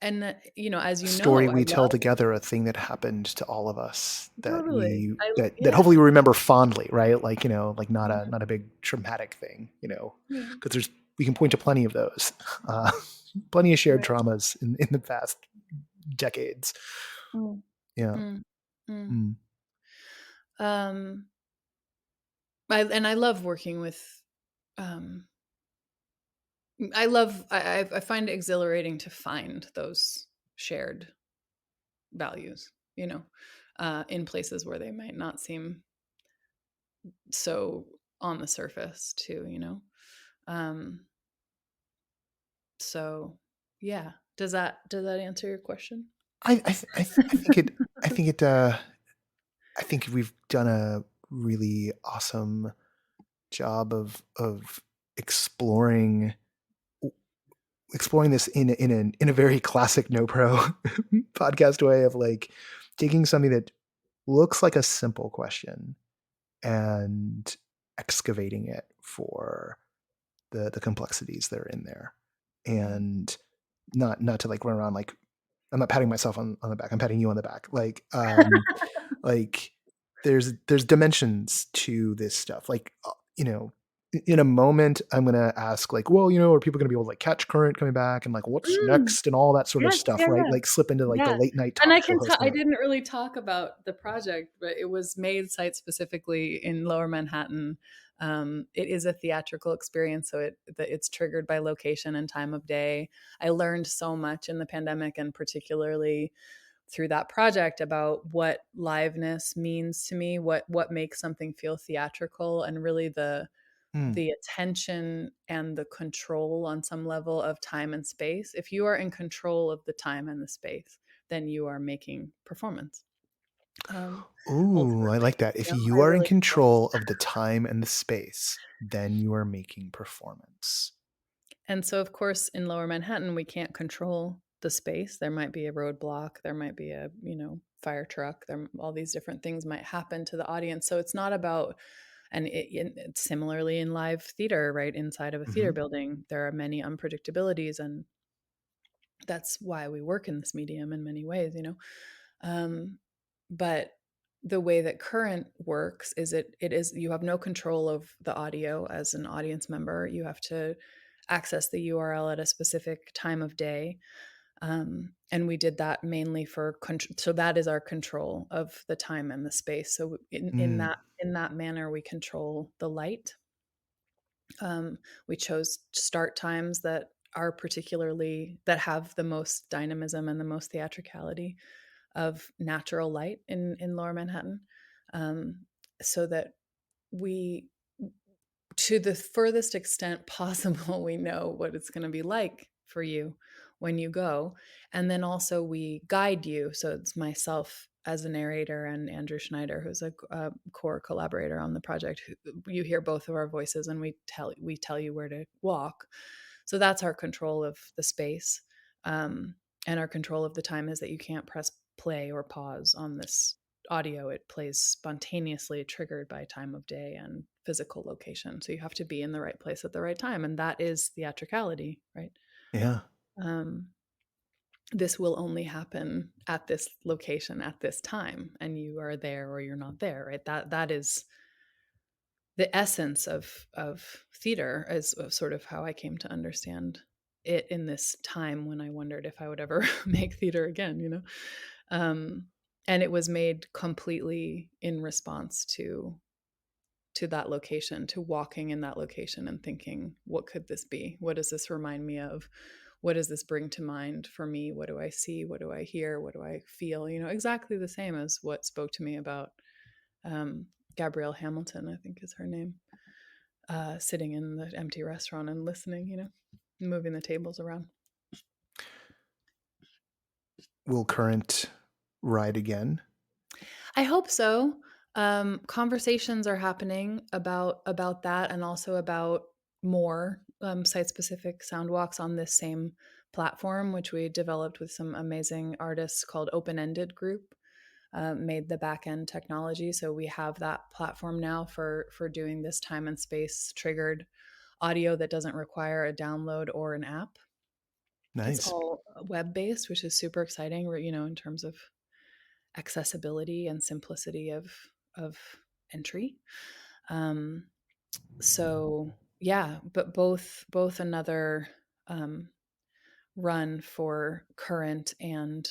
as A you know, story I we tell love together, a thing that happened to all of us that totally. that Yeah. hopefully we remember fondly, right? Like, like Yeah. not a big traumatic thing, Yeah. because we can point to plenty of those, plenty of shared Right. traumas in the past decades. Mm, Yeah. mm, mm. Mm. Um, I love working with. Um, I find it exhilarating to find those shared values, in places where they might not seem so on the surface too, Um, so yeah. Does that answer your question? I think it. I think it. I think we've done a really awesome job of exploring exploring this in a very classic no pro podcast way of like taking something that looks like a simple question and excavating it for the complexities that are in there, and not to like run around like, I'm not patting myself on the back, I'm patting you on the back, like there's dimensions to this stuff, like, in a moment I'm gonna ask like, well, are people gonna be able to like catch current coming back, and like what's Mm, next and all that sort of yes, stuff, yeah, right? yeah. Like slip into like the Yeah. late night And talk show host I mode. didn't really talk about the project, but it was made site specifically in Lower Manhattan. It is a theatrical experience, so it's triggered by location and time of day. I learned so much in the pandemic, and particularly through that project, about what liveness means to me, what makes something feel theatrical, and really Hmm. the attention and the control on some level of time and space. If you are in control of the time and the space, then you are making performance. Ooh, I Ultimately, like that. If I you are in really feel. control of the time and the space, then you are making performance. And so, of course, in Lower Manhattan, we can't control the space. There might be a roadblock. There might be a fire truck. All these different things might happen to the audience. So it's not about. And similarly in live theater, right, inside of a theater Mhm. building, there are many unpredictabilities, and that's why we work in this medium in many ways, um, but the way that current works is it is you have no control of the audio as an audience member. You have to access the URL at a specific time of day, and we did that mainly for so that is our control of the time and the space. So Mm. in that manner we control the light. We chose start times that have the most dynamism and the most theatricality of natural light in Lower Manhattan, um, so that we, to the furthest extent possible, we know what it's going to be like for you when you go. And then also we guide you. So it's myself as a narrator and Andrew Schneider, who's a core collaborator on the project. You hear both of our voices, and we tell you where to walk. So that's our control of the space, and our control of the time is that you can't press play or pause on this audio. It plays spontaneously, triggered by time of day and physical location. So you have to be in the right place at the right time, and that is theatricality, right? Yeah. Um, this will only happen at this location at this time, and you are there or you're not there, right? That is the essence of theater, is sort of how I came to understand it in this time when I wondered if I would ever make theater again, um, and it was made completely in response to that location, to walking in that location and thinking, what could this be? What does this remind me of? What does this bring to mind for me? What do I see? What do I hear? What do I feel? Exactly the same as what spoke to me about Gabrielle Hamilton, I think is her name, sitting in the empty restaurant and listening, moving the tables around. Will current ride again? I hope so. Conversations are happening about that, and also about more site-specific sound walks on this same platform, which we developed with some amazing artists called Open Ended Group. Made the back-end technology, so we have that platform now for doing this time and space triggered audio that doesn't require a download or an app. Nice. It's all web-based, which is super exciting, in terms of accessibility and simplicity of entry. So yeah, but both another run for Current and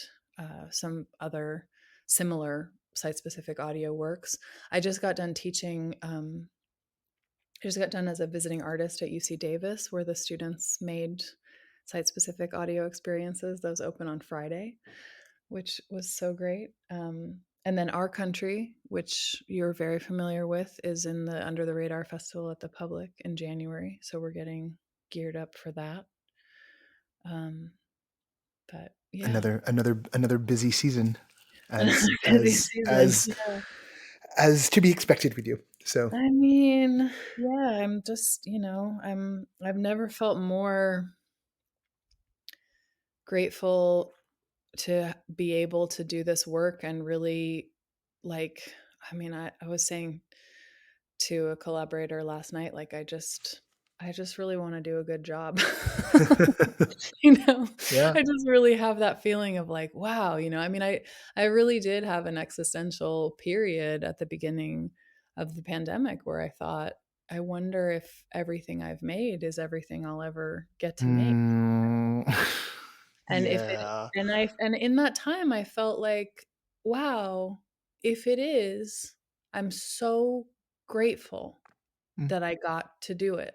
some other similar site-specific audio works. I just got done teaching. I just got done as a visiting artist at UC Davis, where the students made site-specific audio experiences. Those open on Friday, which was so great. And then Our Country, which you're very familiar with, is in the Under the Radar Festival at the Public in January. So we're getting geared up for that. But yeah, another busy season, as busy season. as to be expected with you. So I mean, yeah, I'm just, I've never felt more grateful to be able to do this work and really I was saying to a collaborator last night, like, I just really want to do a good job. Yeah. I just really have that feeling of like, wow, I really did have an existential period at the beginning of the pandemic where I thought, I wonder if everything I've made is everything I'll ever get to make. And yeah. and in that time I felt like, wow, if it is, I'm so grateful that I got to do it.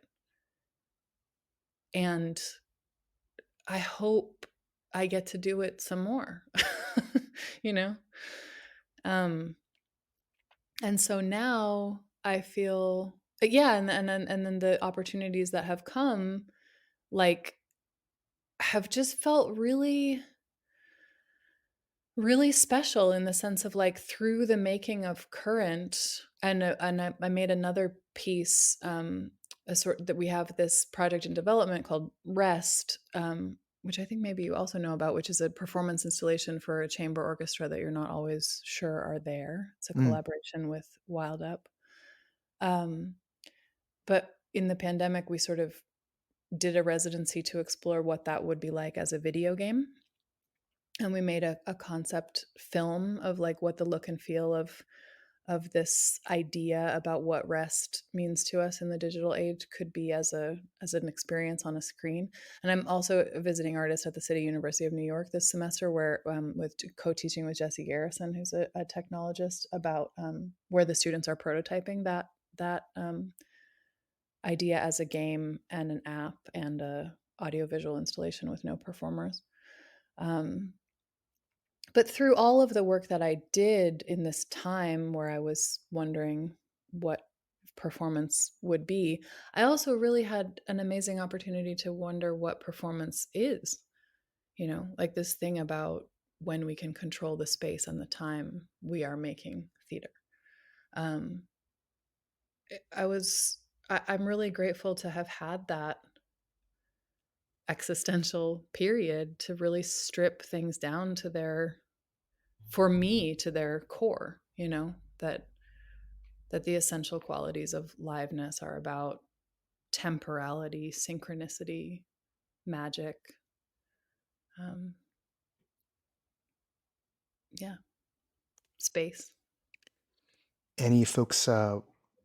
And I hope I get to do it some more, And so now I feel, yeah. And then the opportunities that have come, like, have just felt really, really special in the sense of like through the making of Current, and I made another piece, a sort that we have this project in development called Rest, which I think maybe you also know about, which is a performance installation for a chamber orchestra that you're not always sure are there. It's a collaboration with Wild Up. But in the pandemic, we sort of did a residency to explore what that would be like as a video game. And we made a concept film of like what the look and feel of this idea about what rest means to us in the digital age could be as an experience on a screen. And I'm also a visiting artist at the City University of New York this semester, where with co-teaching with Jesse Garrison, who's a technologist, about where the students are prototyping that idea as a game and an app and a audiovisual installation with no performers. But through all of the work that I did in this time where I was wondering what performance would be, I also really had an amazing opportunity to wonder what performance is, like this thing about when we can control the space and the time we are making theater. I'm really grateful to have had that existential period to really strip things down to their core, that the essential qualities of liveness are about temporality, synchronicity, magic. Space. Any folks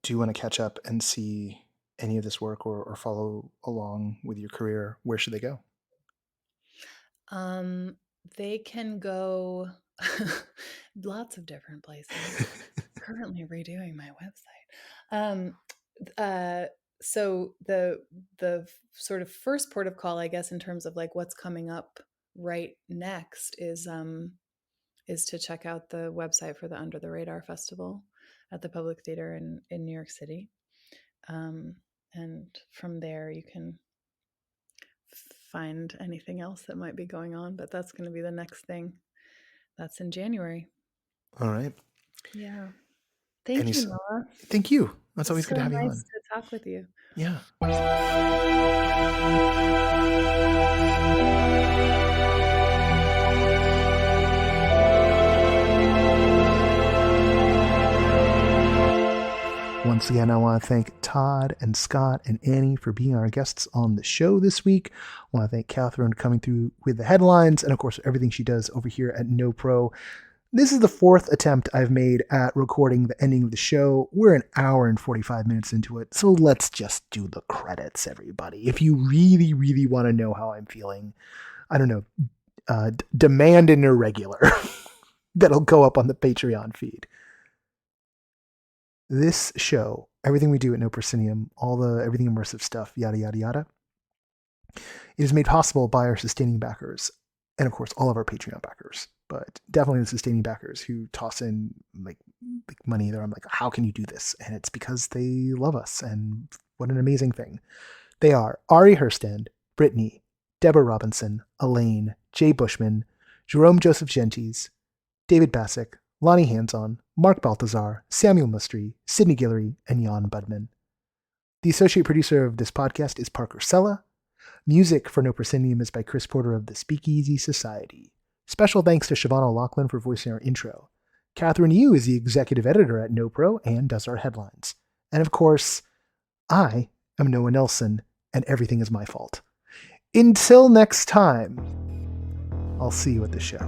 do want to catch up and see any of this work or follow along with your career, where should they go? They can go lots of different places. Currently redoing my website. So the sort of first port of call, I guess, in terms of like what's coming up right next is to check out the website for the Under the Radar Festival at the Public Theater in New York City. And from there you can find anything else that might be going on, but that's going to be the next thing. That's in January. All right. Yeah. Thank Any- you, Noah. Thank you. That's It's always so good to have nice you on. to talk with you. Yeah. Once again, I want to thank Todd and Scott and Annie for being our guests on the show this week. I want to thank Catherine coming through with the headlines and, of course, everything she does over here at NoPro. This is the fourth attempt I've made at recording the ending of the show. We're an hour and 45 minutes into it, so let's just do the credits, everybody. If you really, really want to know how I'm feeling, I don't know, demand an irregular. That'll go up on the Patreon feed. This show, everything we do at No Proscenium, everything immersive stuff, yada, yada, yada, it is made possible by our sustaining backers and, of course, all of our Patreon backers, but definitely the sustaining backers who toss in like money there. I'm like, how can you do this? And it's because they love us, and what an amazing thing. They are Ari Herstand, Brittany, Deborah Robinson, Elaine, Jay Bushman, Jerome Joseph Gentes, David Bassick, Lonnie Hanson, Mark Baltazar, Samuel Mustry, Sidney Guillory, and Jan Budman. The associate producer of this podcast is Parker Sella. Music for No Proscenium is by Chris Porter of the Speakeasy Society. Special thanks to Siobhan O'Loughlin for voicing our intro. Catherine Yu is the executive editor at NoPro and does our headlines. And of course, I am Noah Nelson, and everything is my fault. Until next time, I'll see you at the show.